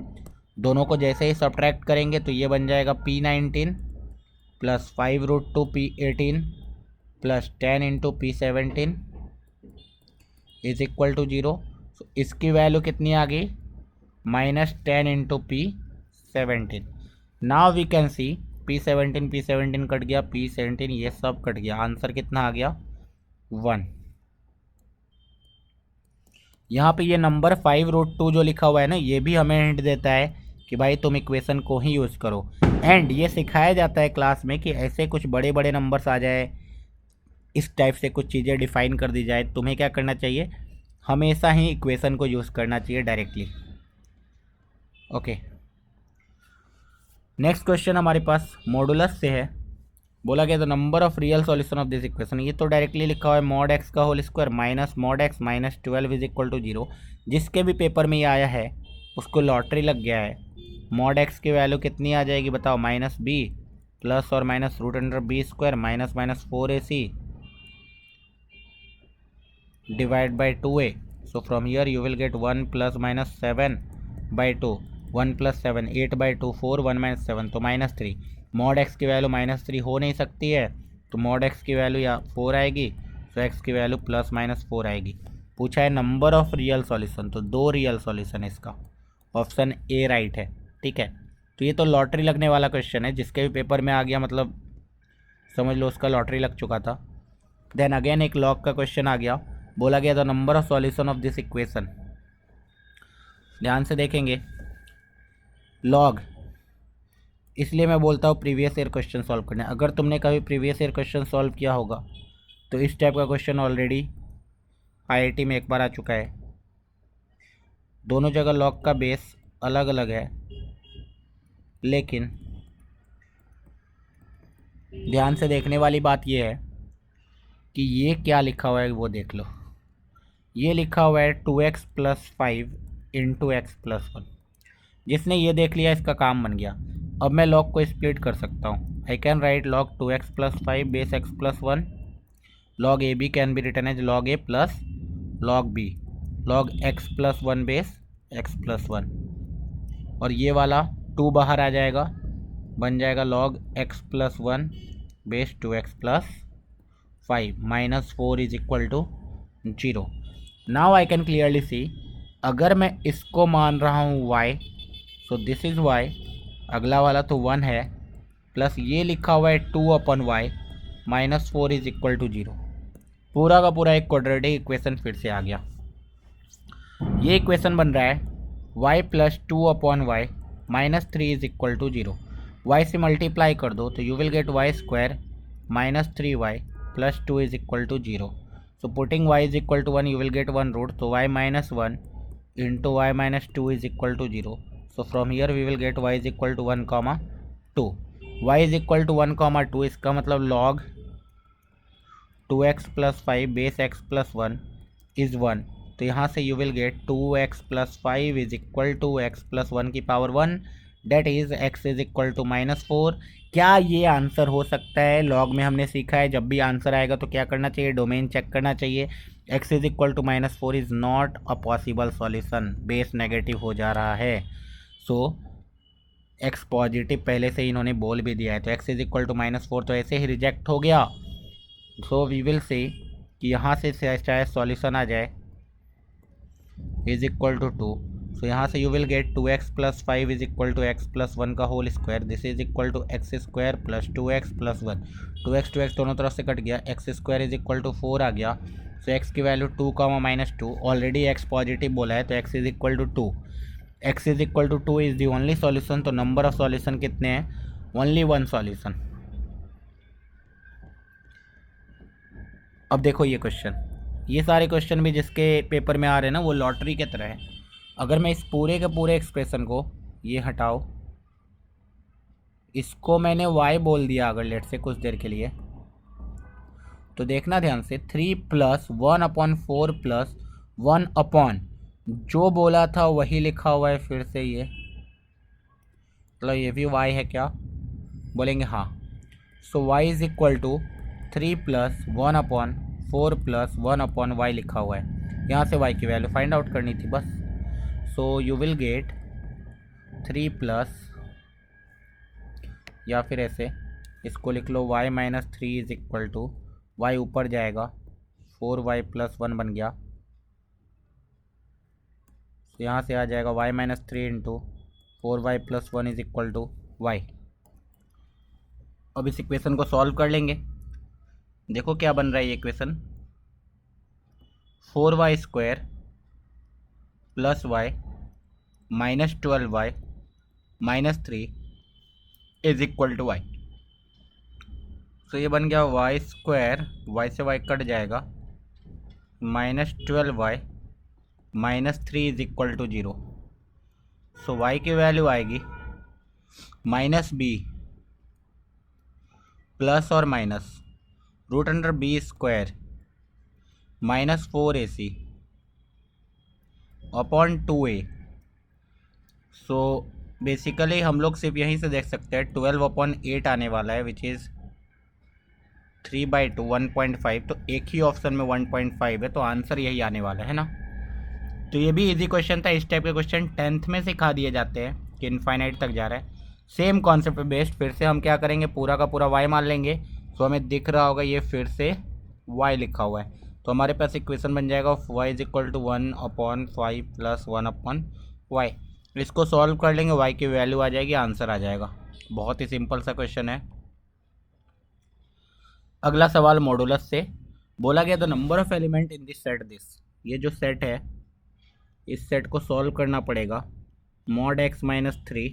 दोनों को जैसे ही सब्ट्रैक्ट करेंगे तो ये बन जाएगा P19 plus 5 root 2 P18 plus 10 into P17 is equal to 0। So इसकी वैल्यू कितनी आ गई, minus 10 into P17। Now we can see P17 cut गया, P17 ये सब कट गया, आंसर कितना आ गया 1। यहाँ पे ये नंबर 5 रूट 2 जो लिखा हुआ है ना, ये भी हमें हिंट देता है कि भाई तुम इक्वेशन को ही यूज़ करो। एंड ये सिखाया जाता है क्लास में कि ऐसे कुछ बड़े बड़े नंबर्स आ जाए, इस टाइप से कुछ चीज़ें डिफ़ाइन कर दी जाए, तुम्हें क्या करना चाहिए, हमेशा ही इक्वेशन को यूज़ करना चाहिए डायरेक्टली। ओके, नेक्स्ट क्वेश्चन हमारे पास मॉडुलस से है। बोला गया the number of real solution of this equation. ये तो डायरेक्टली लिखा हुआ है मॉड एक्स का whole square minus mod x minus 12 is equal to 0। जिसके भी पेपर में ये आया है उसको लॉटरी लग गया है। मॉड एक्स की वैल्यू कितनी आ जाएगी बताओ, माइनस बी प्लस और minus root under b square minus minus 4ac divide by 2a। So from here you will get 1 plus minus 7 by 2, 1 plus 7 8 by 2 4 1 minus 7 तो माइनस 3। मॉड एक्स की value minus 3 हो नहीं सकती है तो mod x की value या 4 आएगी, तो एक्स की वैल्यू प्लस माइनस 4 आएगी। पूछा है नंबर ऑफ रियल सॉल्यूशन, तो 2 रियल सॉल्यूशन है इसका, ऑप्शन ए राइट है। ठीक है, तो ये तो लॉटरी लगने वाला क्वेश्चन है, जिसके भी पेपर में आ गया मतलब समझ लो उसका लॉटरी लग चुका था। देन अगेन एक लॉग का क्वेश्चन आ गया, बोला गया the number of solution of this equation. ध्यान से देखेंगे लॉग, इसलिए मैं बोलता हूँ प्रीवियस ईयर क्वेश्चन सॉल्व करने। अगर तुमने कभी प्रीवियस ईयर क्वेश्चन सॉल्व किया होगा तो इस टाइप का क्वेश्चन ऑलरेडी आईआईटी में एक बार आ चुका है। दोनों जगह लॉग का बेस अलग अलग है, लेकिन ध्यान से देखने वाली बात यह है कि ये क्या लिखा हुआ है वो देख लो। ये लिखा हुआ है 2x + 5 × x+1। जिसने ये देख लिया इसका काम बन गया। अब मैं लॉग को स्प्लिट कर सकता हूँ। I can write log 2x + 5 base x+1। Log a b can be written as log a plus log b log x+1 base x+1। और ये वाला 2 बाहर आ जाएगा, बन जाएगा log x+1 base 2x + 5 -4 = 0। Now I can clearly see, अगर मैं इसको मान रहा हूँ y, so this is y, अगला वाला तो 1 है, प्लस ये लिखा हुआ है 2/y -4 = 0। पूरा का पूरा एक क्वाड्रेटिक इक्वेशन फिर से आ गया। ये इक्वेशन बन रहा है y + 2/y -3 = 0। y से मल्टीप्लाई कर दो तो you will gate y² -3y + 2 = 0। So putting y = 1 you will get 1 root, so y - 1 × y - 2 = 0। So from here we will get y = 1, 2। y = 1, 2 इसका मतलब log 2x + 5 base x+1 is 1। तो यहाँ से you will get 2x + 5 = x+1 की power 1, that is x = -4। क्या ये answer हो सकता है? लॉग में हमने सीखा है जब भी आंसर आएगा तो क्या करना चाहिए, डोमेन चेक करना चाहिए। x = -4 is not a possible solution, base negative हो जा रहा है। सो x पॉजिटिव पहले से ही इन्होंने बोल भी दिया है, तो x = -4 तो ऐसे ही रिजेक्ट हो गया। सो वी विल से कि यहाँ से शायद सॉल्यूशन आ जाए = 2। सो यहाँ से you will get 2x + 5 = x+1 का whole square, this is equal to x² + 2x + 1। 2x दोनों तरफ से कट गया, x² = 4 आ गया। सो x की वैल्यू 2, -2, ऑलरेडी x पॉजिटिव बोला है तो x = 2। x = 2 is the only solution. तो नंबर ऑफ सॉल्यूशन कितने हैं? Only 1 solution. अब देखो ये क्वेश्चन, ये सारे क्वेश्चन भी जिसके पेपर में आ रहे हैं ना वो लॉटरी की तरह है। अगर मैं इस पूरे के पूरे एक्सप्रेशन को, ये हटाओ, इसको मैंने y बोल दिया अगर लेट से कुछ देर के लिए, तो देखना ध्यान से 3 + 1/4 + 1/, जो बोला था वही लिखा हुआ है फिर से। ये मतलब ये भी y है क्या? बोलेंगे हाँ। सो y = 3 + 1/4 + 1/y लिखा हुआ है। यहाँ से y की वैल्यू फाइंड आउट करनी थी बस। So you will get 3 plus, या फिर ऐसे इसको लिख लो y - 3 = y ऊपर जाएगा 4y + 1 बन गया। तो यहाँ से आ जाएगा y - 3 × 4y + 1 = y। अब इस इक्वेशन को सॉल्व कर लेंगे। देखो क्या बन रहा है ये equation, 4y² + y -12y -3 = y। तो ये बन गया y², y से y कट जाएगा, -12y -3 = 0। सो y की वैल्यू आएगी -b प्लस और minus √b² -4ac upon 2a। So basically हम लोग सिर्फ यहीं से देख सकते हैं 12/8 आने वाला है, विच इज़ 3/2 1.5। तो एक ही ऑप्शन में 1.5 है, तो आंसर यही आने वाला है ना। तो ये भी इजी क्वेश्चन था। इस टाइप के क्वेश्चन 10th में सिखा दिए जाते हैं कि इनफाइनाइट तक जा रहा है। सेम कॉन्सेप्ट पे बेस्ड फिर से हम क्या करेंगे, पूरा का पूरा y मान लेंगे। तो हमें दिख रहा होगा ये फिर से y लिखा हुआ है, तो हमारे पास इक्वेशन बन जाएगा y = 1/5 + 1/y। इसको सॉल्व कर लेंगे, y की वैल्यू आ जाएगी, आंसर आ जाएगा। बहुत ही सिंपल सा क्वेश्चन है। अगला सवाल मॉडुलस से बोला गया, the number of element in this set this. ये जो सेट है इस सेट को सॉल्व करना पड़ेगा। Mod x minus 3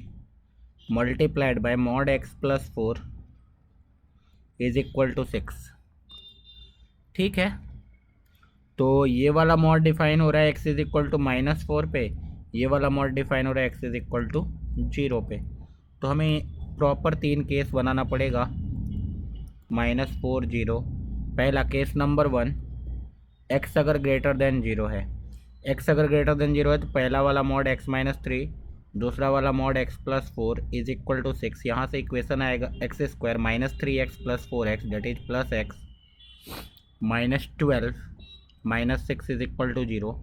multiplied by mod x plus 4 is equal to 6। ठीक है, तो ये वाला मॉड डिफाइन हो रहा है एक्स इज इक्वल टू -4 पे, ये वाला मॉड डिफाइन हो रहा है एक्स इज इक्वल टू 0 पे। तो हमें प्रॉपर 3 केस बनाना पड़ेगा। -4 0, पहला केस नंबर 1, एक्स अगर ग्रेटर देन 0 है। एक्स अगर ग्रेटर देन 0 है तो पहला वाला मॉड एक्स माइनस 3, दूसरा वाला mod x plus 4 is equal to 6। यहाँ से इक्वेशन आएगा x square -3x plus 4x that is plus x -12 -6 is equal to 0,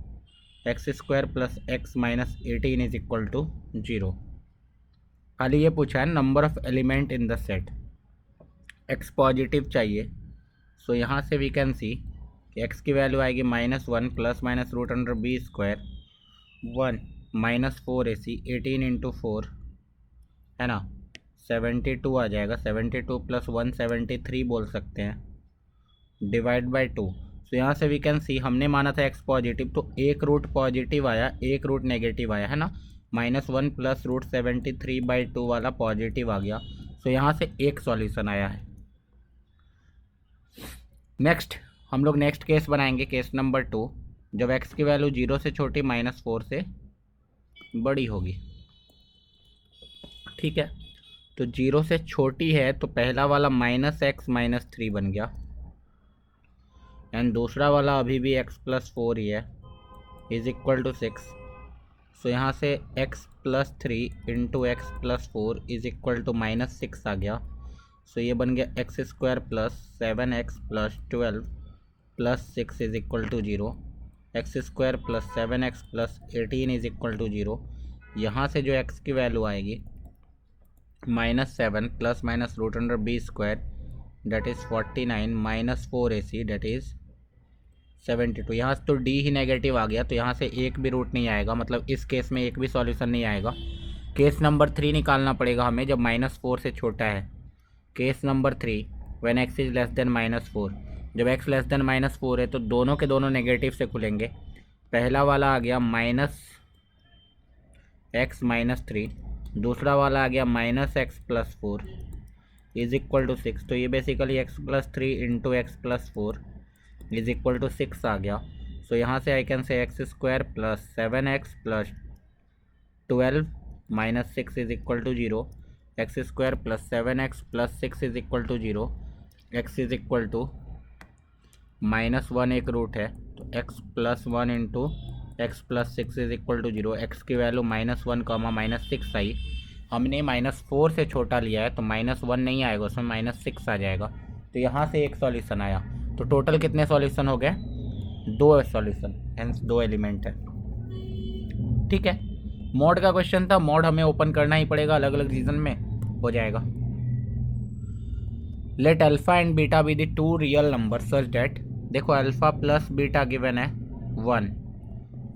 x square plus x -18 is equal to 0। खाली ये पूछा है number of element in the set, x positive चाहिए। So यहाँ से वी कैन सी कि x की value आएगी -1 plus minus root under b square 1 -4ac 18 into 4 है ना, 72 आ जाएगा। 72 प्लस 173 बोल सकते हैं, डिवाइड बाय 2। तो यहाँ से वी कैन सी हमने माना था एक्स पॉजिटिव, तो एक रूट पॉजिटिव आया एक रूट नेगेटिव आया है ना। -1 प्लस रूट 73/2 वाला पॉजिटिव आ गया। तो यहाँ से एक सॉल्यूशन आया है। नेक्स्ट हम लोग नेक्स्ट केस बनाएंगे, केस नंबर 2, जब एक्स की वैल्यू 0 से छोटी -4 से बड़ी होगी। ठीक है, तो 0 से छोटी है तो पहला वाला -x -3 बन गया, एंड दूसरा वाला अभी भी x प्लस 4 ही है, इज इक्वल टू 6। सो यहाँ से x plus 3 into x plus 4 is equal to -6 आ गया। सो ये बन गया x square plus 7x plus 12 plus 6 is equal to 0, x square plus 7x plus 18 is equal to 0। यहाँ से जो x की वैल्यू आएगी -7 plus minus root under b square that is 49 -4ac that is 72। यहाँ से तो d ही negative आ गया, तो यहाँ से एक भी रूट नहीं आएगा, मतलब इस केस में एक भी सॉल्यूशन नहीं आएगा। केस नंबर 3 निकालना पड़ेगा हमें जब -4 से छोटा है। Case number 3 when x is less then -4, जब x लेस देन -4 है तो दोनों के दोनों नेगेटिव से खुलेंगे। पहला वाला आ गया -x -3, दूसरा वाला आ गया -x plus 4 is equal to 6। तो ये basically x plus 3 into x plus 4 is equal to 6 आ गया। सो यहाँ से I can say x square plus 7x plus 12 minus 6 is equal to 0, x square plus 7x plus 6 is equal to 0, x is equal to -1 एक root है तो x plus 1 into x plus 6 is equal to 0। X की value -1 -6 आई, हमने -4 से छोटा लिया है तो -1 नहीं आएगा, उसमें -6 आ जाएगा। तो यहाँ से एक सॉल्यूशन आया। तो टोटल कितने सॉल्यूशन हो गए? 2 सॉल्यूशन, हेंस 2 एलिमेंट है। ठीक है, मॉड का क्वेश्चन था, मॉड हमें ओपन करना ही पड़ेगा, अलग अलग रीजन में हो जाएगा। Let alpha and beta be the 2 real number such that, देखो अल्फा प्लस बीटा गिवन है 1,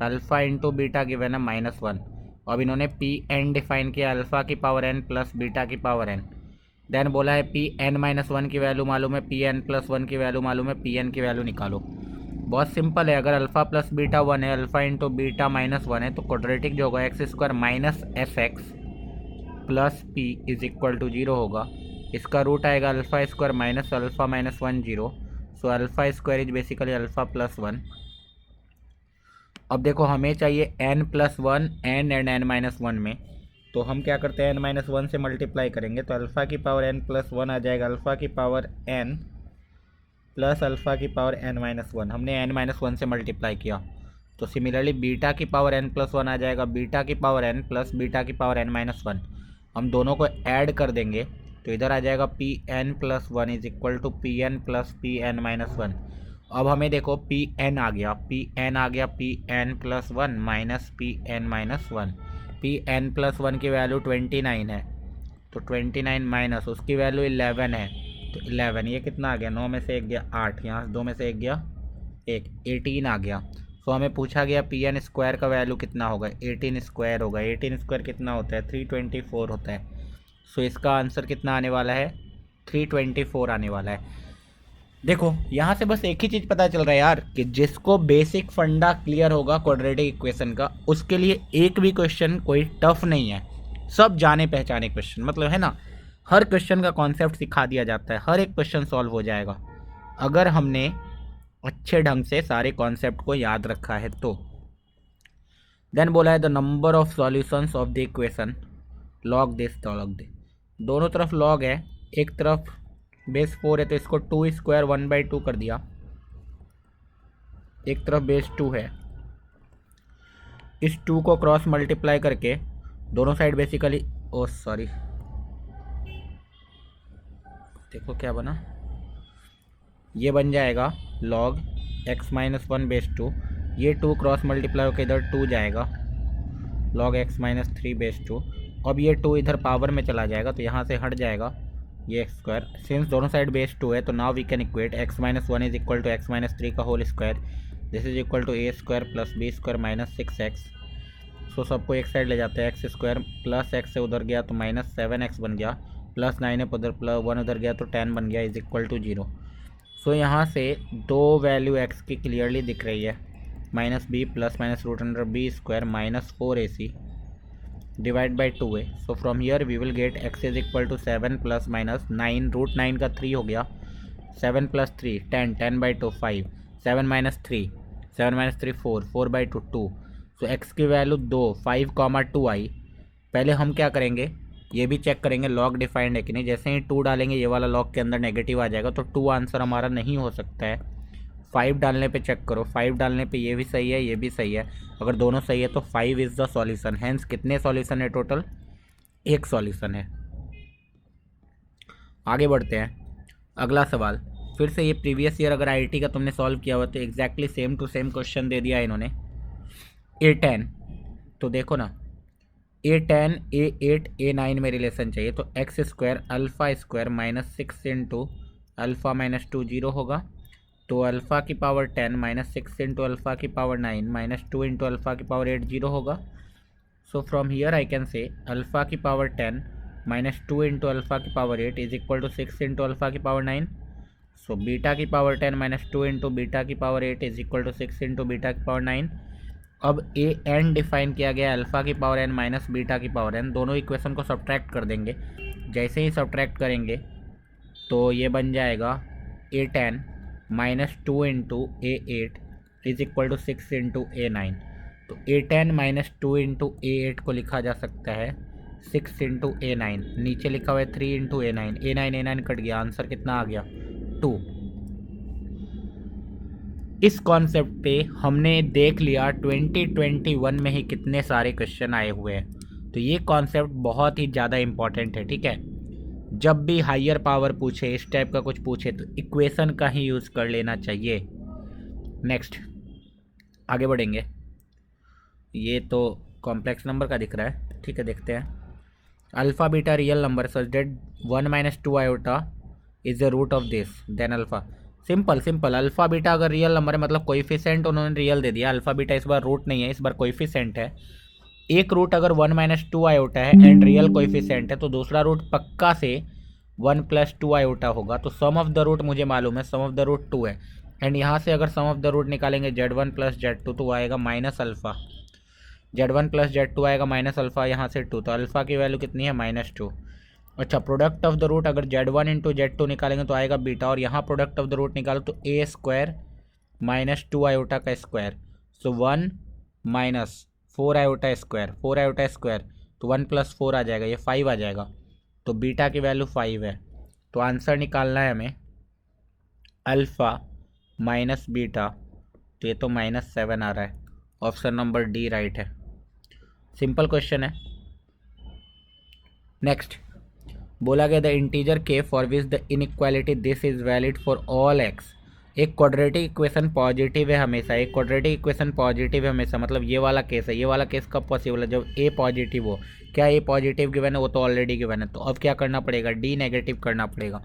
अल्फा इंटू बीटा गिवन है -1। अब इन्होंने पी एन डिफाइन किया, अल्फा की पावर n प्लस बीटा की पावर n। देन बोला है पी एन -1 की वैल्यू मालूम है, पी एन प्लस 1 की वैल्यू मालूम है, पी एन की वैल्यू निकालो। बहुत सिंपल है, अगर अल्फा प्लस बीटा 1 है, अल्फा इंटू बीटा -1 है, तो क्वाड्रेटिक जो होगा x square minus f x plus p is equal to 0 होगा। इसका रूट आएगा alpha square minus alpha minus 1 0, so alpha square is basically alpha plus 1। अब देखो हमें चाहिए n plus 1 n and n minus 1 में, तो हम क्या करते हैं n माइनस 1 से मल्टीप्लाई करेंगे तो अल्फ़ा की पावर n प्लस 1 आ जाएगा, अल्फ़ा की पावर n प्लस अल्फ़ा की पावर n माइनस 1। हमने n माइनस 1 से मल्टीप्लाई किया, तो सिमिलरली बीटा की पावर n प्लस 1 आ जाएगा, बीटा की पावर n प्लस बीटा की पावर n माइनस 1। हम दोनों को ऐड कर देंगे तो इधर आ जाएगा p n plus 1 is equal to p n plus p n minus 1। अब हमें देखो पी एन आ गया, पी एन आ गया p n plus 1 minus p n minus 1। P n plus 1 की वैल्यू 29 है, तो 29 माइनस उसकी वैल्यू 11 है, तो 11 ये कितना आ गया, 9 में से 1 गया 8, यहाँ से 2 में से 1 गया 1, 18 आ गया। तो हमें पूछा गया पी एन स्क्वायर का वैल्यू कितना होगा, 18 स्क्वायर होगा। 18 स्क्वायर कितना होता है, 324 होता है। सो इसका आंसर कितना आने वाला है, 324 आने वाला है। देखो यहाँ से बस एक ही चीज़ पता चल रहा है यार कि जिसको बेसिक फंडा क्लियर होगा क्वाड्रेटिक इक्वेशन का, उसके लिए एक भी क्वेश्चन कोई टफ नहीं है। सब जाने पहचाने क्वेश्चन, मतलब है ना, हर क्वेश्चन का कॉन्सेप्ट सिखा दिया जाता है, हर एक क्वेश्चन सॉल्व हो जाएगा अगर हमने अच्छे ढंग से सारे कॉन्सेप्ट को याद रखा है तो। देन बोला है the number of solutions of the equation log this log दे, दोनों तरफ लॉग है, एक तरफ बेस 4 है तो इसको 2 स्क्वायर 1/2 कर दिया, एक तरफ बेस 2 है, इस 2 को क्रॉस मल्टीप्लाई करके दोनों साइड बेसिकली, ओ सॉरी देखो क्या बना, ये बन जाएगा log x-1 बेस 2, ये 2 क्रॉस मल्टीप्लाई होकर इधर 2 जाएगा log x-3 बेस 2, अब ये 2 इधर पावर में चला जाएगा तो यहाँ से हट जाएगा ये एक्स स्क्वायर, सिंस दोनों साइड बेस 2 है तो now we can equate x-1 is equal to x-3 का whole square, this is equal to a square plus b square minus 6x। So सबको एक साइड ले जाते हैं, एक्स स्क्वायर प्लस एक्स से उधर गया तो -7x बन गया, प्लस 9 उधर प्लस 1 उधर गया तो 10 बन गया, इज इक्वल टू 0। सो यहाँ से दो वैल्यू x की क्लियरली दिख रही है, -b plus minus root under b square -4ac divide by 2a। So from here we will get x is equal to 7 plus minus 9 root 9 का 3 हो गया, 7 plus 3 10 10/2 5 7 minus 3 7 minus 3 4 4/2 2। So x की value 2 5, 2 आई। पहले हम क्या करेंगे, ये भी चेक करेंगे लॉग डिफाइंड है कि नहीं, जैसे ही 2 डालेंगे ये वाला लॉग के अंदर नेगेटिव आ जाएगा तो 2 आंसर हमारा नहीं हो सकता है। 5 डालने पे चेक करो, 5 डालने पे ये भी सही है ये भी सही है, अगर दोनों सही है तो 5 इज़ द सॉल्यूशन। हैंस कितने सॉल्यूशन है टोटल, एक सॉल्यूशन है। आगे बढ़ते हैं, अगला सवाल फिर से ये प्रीवियस ईयर अगर आईआईटी का तुमने सॉल्व किया हुआ तो exactly same to same question दे दिया इन्होंने। A10 तो देखो ना, A10 A8 A9 में रिलेशन चाहिए तो x square alpha square -6 into alpha -2 0 होगा, तो अल्फ़ा की पावर 10 -6 इंटू अल्फ़ा की पावर 9 -2 इंटू अल्फ़ा की पावर 8 0 होगा। So from here I can say alpha की पावर 10 -2 इंटू अल्फ़ा की power 8 is equal to 6 into alpha की पावर 9। सो बीटा की पावर 10 -2 इंटू बीटा की power 8 is equal to 6 into beta की power 9। अब A N define किया गया alpha की पावर एन माइनस बीटा की पावर एन, दोनों इक्वेशन को सब्ट्रैक्ट कर देंगे। जैसे ही सब्ट्रैक्ट करेंगे तो ये बन जाएगा A10 -2 into A8 is equal to 6 into A9। तो A10 -2 इंटू A8 को लिखा जा सकता है 6 इंटू A9, नीचे लिखा हुआ है 3 इंटू A9, A9 कट गया, आंसर कितना आ गया 2। इस कॉन्सेप्ट पे हमने देख लिया 2021 में ही कितने सारे क्वेश्चन आए हुए हैं, तो ये कॉन्सेप्ट बहुत ही ज़्यादा इम्पॉर्टेंट है। ठीक है, जब भी हायर पावर पूछे, इस टाइप का कुछ पूछे तो इक्वेशन का ही यूज़ कर लेना चाहिए। नेक्स्ट आगे बढ़ेंगे, ये तो कॉम्प्लेक्स नंबर का दिख रहा है, ठीक है देखते हैं। Alpha beta real number such that 1 - 2 iota is the root of this, then alpha. Simple alpha beta अगर रियल नंबर है मतलब कोएफिशिएंट उन्होंने रियल दे दिया, अल्फ़ा बीटा इस बार रूट नहीं है, इस बार कोएफिशिएंट है। एक रूट अगर 1 - 2 आयोटा है एंड रियल कोएफिशिएंट है तो दूसरा रूट पक्का से 1 + 2 आयोटा होगा। तो सम ऑफ द रूट मुझे मालूम है, सम ऑफ द रूट 2 है, एंड यहाँ से अगर सम ऑफ द रूट निकालेंगे Z1 + Z2 तो आएगा माइनस अल्फ़ा, Z1 + Z2 आएगा माइनस अल्फ़ा, यहाँ से 2, तो अल्फ़ा की वैल्यू कितनी है -2। अच्छा, प्रोडक्ट ऑफ द रूट अगर Z1 इंटू Z2 निकालेंगे तो आएगा बीटा, और यहाँ प्रोडक्ट ऑफ द रूट निकालो तो A स्क्वायर -2 आयोटा का स्क्वायर, सो 1 - 4 आयोटा स्क्वायर, 4 आयोटा स्क्वायर तो 1 + 4 आ जाएगा, ये 5 आ जाएगा, तो बीटा की वैल्यू 5 है। तो आंसर निकालना है हमें अल्फ़ा माइनस बीटा, तो ये तो -7 आ रहा है, ऑप्शन नंबर डी राइट है। सिंपल क्वेश्चन है। नेक्स्ट बोला गया द इंटीजर के for which the inequality this is valid for all x. एक क्वाड्रेटिक इक्वेशन पॉजिटिव है हमेशा, एक क्वाड्रेटिक इक्वेशन पॉजिटिव है हमेशा, मतलब ये वाला केस है। ये वाला केस कब पॉसिबल है, जब ए पॉजिटिव हो। क्या ए पॉजिटिव गिवन है, वो तो ऑलरेडी गिवन है, तो अब क्या करना पड़ेगा, डी नेगेटिव करना पड़ेगा।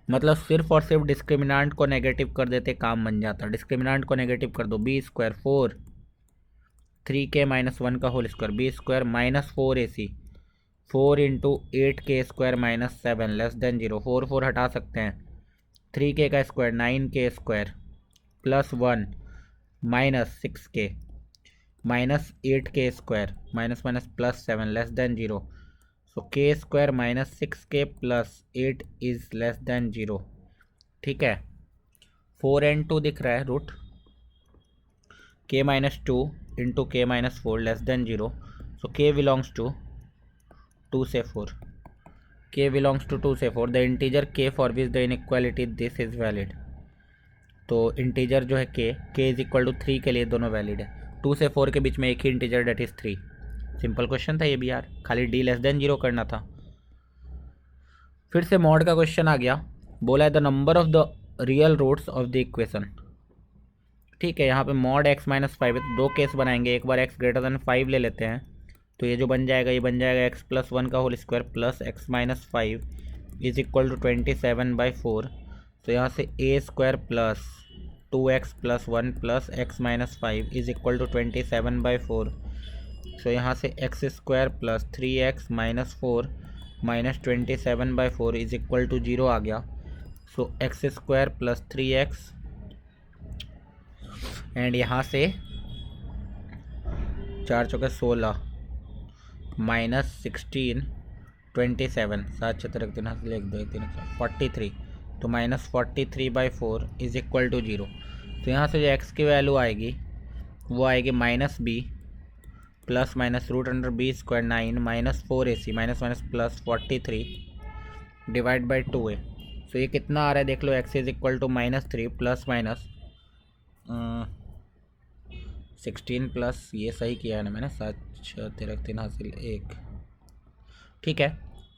मतलब सिर्फ और सिर्फ डिस्क्रिमिनांट को नेगेटिव कर देते काम बन जाता। डिस्क्रिमिनांट को नेगेटिव कर दो, बी स्क्वायर 4 3k - 1 का whole square, b square -4ac 4 into 8k square -7 less than 0, 4 4 हटा सकते हैं, 3k का square 9k square plus 1 minus 6k minus 8k square minus minus plus 7 less than 0। So k square minus 6k plus 8 is less than 0। ठीक है, 4n2 दिख रहा है root k minus 2 into k minus 4 less than 0। So k belongs to 2 से 4, k belongs to 2 से 4। The integer k for which the inequality this is valid. तो integer जो है k इज इक्वल टू 3 के लिए दोनों वैलिड है। 2 से 4 के बीच में एक ही integer that is 3। Simple question था ये भी यार, खाली d लेस देन 0 करना था। फिर से मॉड का क्वेश्चन आ गया, बोला है the number of the real roots of the equation. ठीक है, यहाँ पे मॉड x माइनस 5 है तो दो केस बनाएंगे। एक बार x ग्रेटर देन 5 ले लेते हैं, तो ये जो बन जाएगा ये बन जाएगा x प्लस 1 का whole square plus x minus 5 is equal to 27/4। तो यहाँ से a square plus 2x plus 1 plus x minus 5 is equal to 27/4। So यहाँ से x square plus 3x minus 4 minus 27/4 is equal to 0 आ गया। So x square plus 3x and यहाँ से 4 चौके 16 माइनस 16 27 7 7 3 लिख दो 3 43। तो माइनस 43/4 इज इक्वल टू 0। तो यहाँ से जो x की वैल्यू आएगी वो आएगी minus b plus minus root under b square 9 minus 4ac minus minus plus 43 divide by 2a। तो ये कितना आ रहा है देख लो, x is equal to minus 3 plus minus 16 plus ये सही किया है ना मैंने, 7 6 13 3 हासिल 1। ठीक है,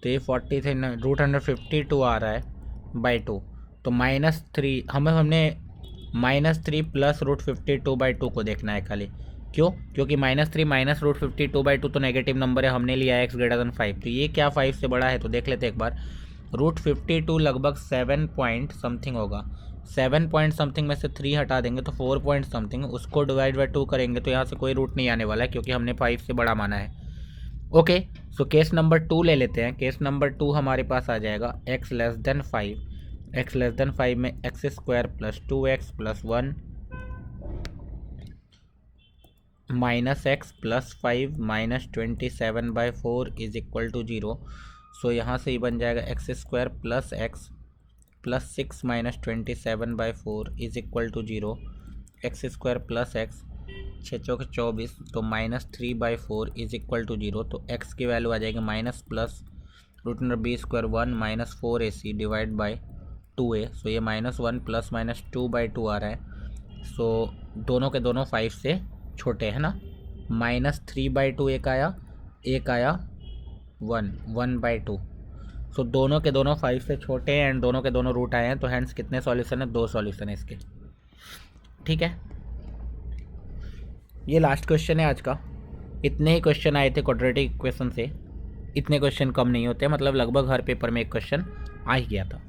तो ये 43 रूट अंडर 52 आ रहा है बाई 2। तो माइनस 3 हमने माइनस 3 प्लस रूट 52/2 को देखना है खाली। क्यों? क्योंकि माइनस 3 माइनस रूट 52/2 तो नेगेटिव नंबर है, हमने लिया है x ग्रेटर देन 5। तो ये क्या 5 से बड़ा है? तो देख लेते एक बार। रूट 52 लगभग 7 पॉइंट समथिंग होगा, 7 पॉइंट समथिंग में से 3 हटा देंगे तो 4 पॉइंट समथिंग, उसको डिवाइड बाई 2 करेंगे तो यहाँ से कोई रूट नहीं आने वाला है क्योंकि हमने 5 से बड़ा माना है। ओके, सो केस नंबर 2 ले लेते हैं। केस नंबर 2 हमारे पास आ जाएगा x less than 5। x less than 5 में x square plus 2x plus 1 minus x plus 5 minus 27/4 is equal to 0। So यहाँ से ही बन जाएगा x square plus x plus 6 minus 27/4 is equal to 0। X square plus x 6 चौके 24 तो minus 3/4 is equal to 0। तो x की value आ जाएगी minus plus root under b square 1 minus 4ac divide by 2a। So ये minus 1 plus minus 2/2 आ रहा है। सो दोनों के दोनों 5 से छोटे हैं ना। माइनस 3/2 एक आया 1/2। सो दोनों के दोनों 5 से छोटे हैं एंड दोनों के दोनों रूट आए हैं। तो हैंड्स कितने सॉल्यूशन है? 2 सॉल्यूशन है इसके। ठीक है, ये लास्ट क्वेश्चन है आज का। इतने ही क्वेश्चन आए थे क्वाड्रेटिक इक्वेशन से, इतने क्वेश्चन कम नहीं होते, मतलब लगभग हर पेपर में एक क्वेश्चन आ ही गया था।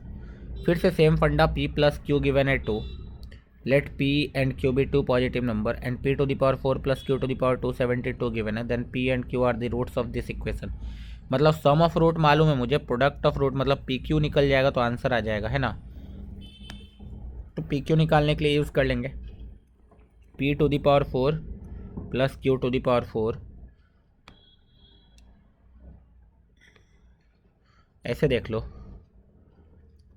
फिर से सेम फंडा, p प्लस क्यू गिवन है 2, let p and q be 2 positive number and p to the power 4 plus q to the power 272 given है, then p and q are the roots of this equation. मतलब sum of root मालूम है मुझे, product of root मतलब pq निकल जाएगा तो answer आ जाएगा, है ना। तो pq निकालने के लिए यूज़ कर लेंगे p to the power 4 plus q to the power 4। ऐसे देख लो,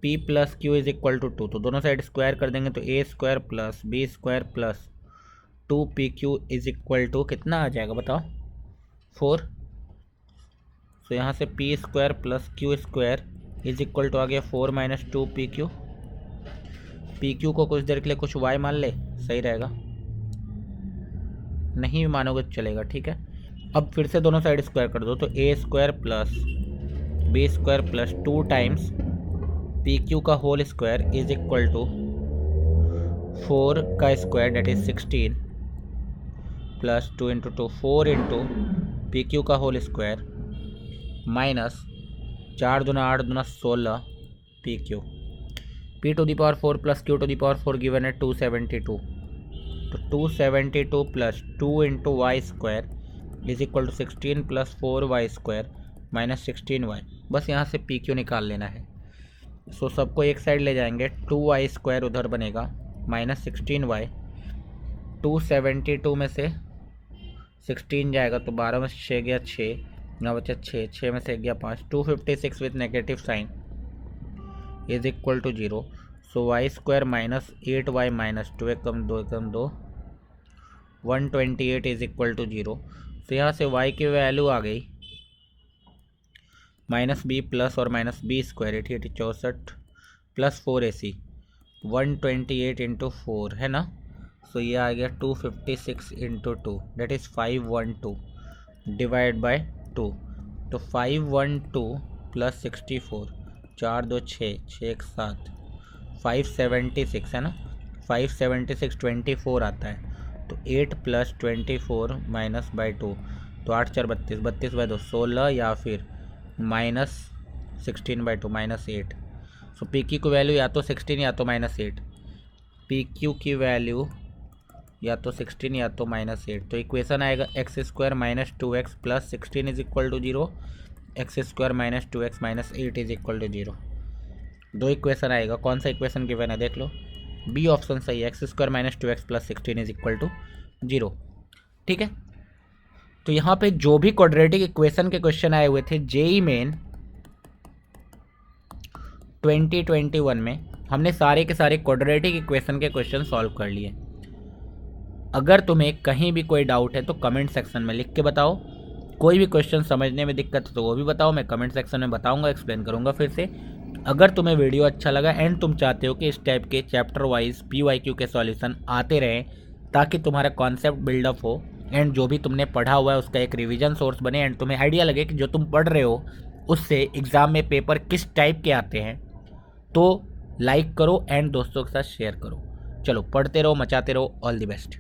p plus q is equal to 2, तो दोनों साइड स्क्वायर कर देंगे तो a square plus b square plus 2pq is equal to कितना आ जाएगा बताओ? 4। तो यहाँ से p square plus q square is equal to आ गया 4 माइनस 2pq। pq को कुछ देर के लिए कुछ y मान ले, सही रहेगा। नहीं मानोगे तो चलेगा, ठीक है। अब फिर से दोनों साइड स्क्वायर कर दो तो a square plus b square plus 2 times pq का whole square is equal to 4 का square that is 16 plus 2 into 2 4 into pq का होल स्क्वायर माइनस 4 दूना 8 दूना 16 pq। p to the power 4 plus q to the power 4 given है 272, तो 272 plus 2 into y square is equal to 16 plus 4y square minus 16y। बस यहाँ से pq निकाल लेना है। सो सबको एक साइड ले जाएंगे, 2y² उधर बनेगा -16y। 272 में से 16 जाएगा तो 12 में से 6 गया 6, ना बचा 6, 6 में से गया 5। 256 with negative sign is equal to 0। So y² -8y -2, Ekam 2 Ekam 2, 128 is equal to 0। तो यहाँ से y की वैल्यू आ गई -b प्लस और -b² 88 64 प्लस 4ac 128 इंटू 4 है ना। सो ये आ गया 256 into 2 that is 512 divide by 2। तो 512 प्लस 64, 4 2 6, 6 1 7, 576 है ना। 576 24 आता है, तो 8 प्लस 24 माइनस बाई 2, तो 8 4 32, 32 बाई 2 16, या फिर -16/2 -8। सो पी क्यू की वैल्यू या तो 16 या तो -8। पी क्यू की वैल्यू या तो 16 या तो -8। तो इक्वेशन आएगा x² -2x plus 16 is equal to 0, x² -2x -8 is equal to 0। दो इक्वेशन आएगा, कौन सा इक्वेशन गिवन है देख लो। बी ऑप्शन सही है, x² -2x plus 16 is equal to 0। ठीक है, तो यहाँ पे जो भी क्वाड्रेटिक इक्वेशन के क्वेश्चन आए हुए थे जेईई मेन 2021 में, हमने सारे के सारे क्वाड्रेटिक इक्वेशन के क्वेश्चन सॉल्व कर लिए। अगर तुम्हें कहीं भी कोई डाउट है तो कमेंट सेक्शन में लिख के बताओ। कोई भी क्वेश्चन समझने में दिक्कत है तो वो भी बताओ, मैं कमेंट सेक्शन में बताऊंगा, एक्सप्लेन करूंगा फिर से। अगर तुम्हें वीडियो अच्छा लगा एंड तुम चाहते हो कि इस टाइप के चैप्टर वाइज PYQ के सॉल्यूशन आते रहें ताकि तुम्हारा कॉन्सेप्ट बिल्डअप हो एंड जो भी तुमने पढ़ा हुआ है उसका एक रिवीजन सोर्स बने एंड तुम्हें आइडिया लगे कि जो तुम पढ़ रहे हो उससे एग्ज़ाम में पेपर किस टाइप के आते हैं, तो लाइक करो एंड दोस्तों के साथ शेयर करो। चलो पढ़ते रहो, मचाते रहो। All the best.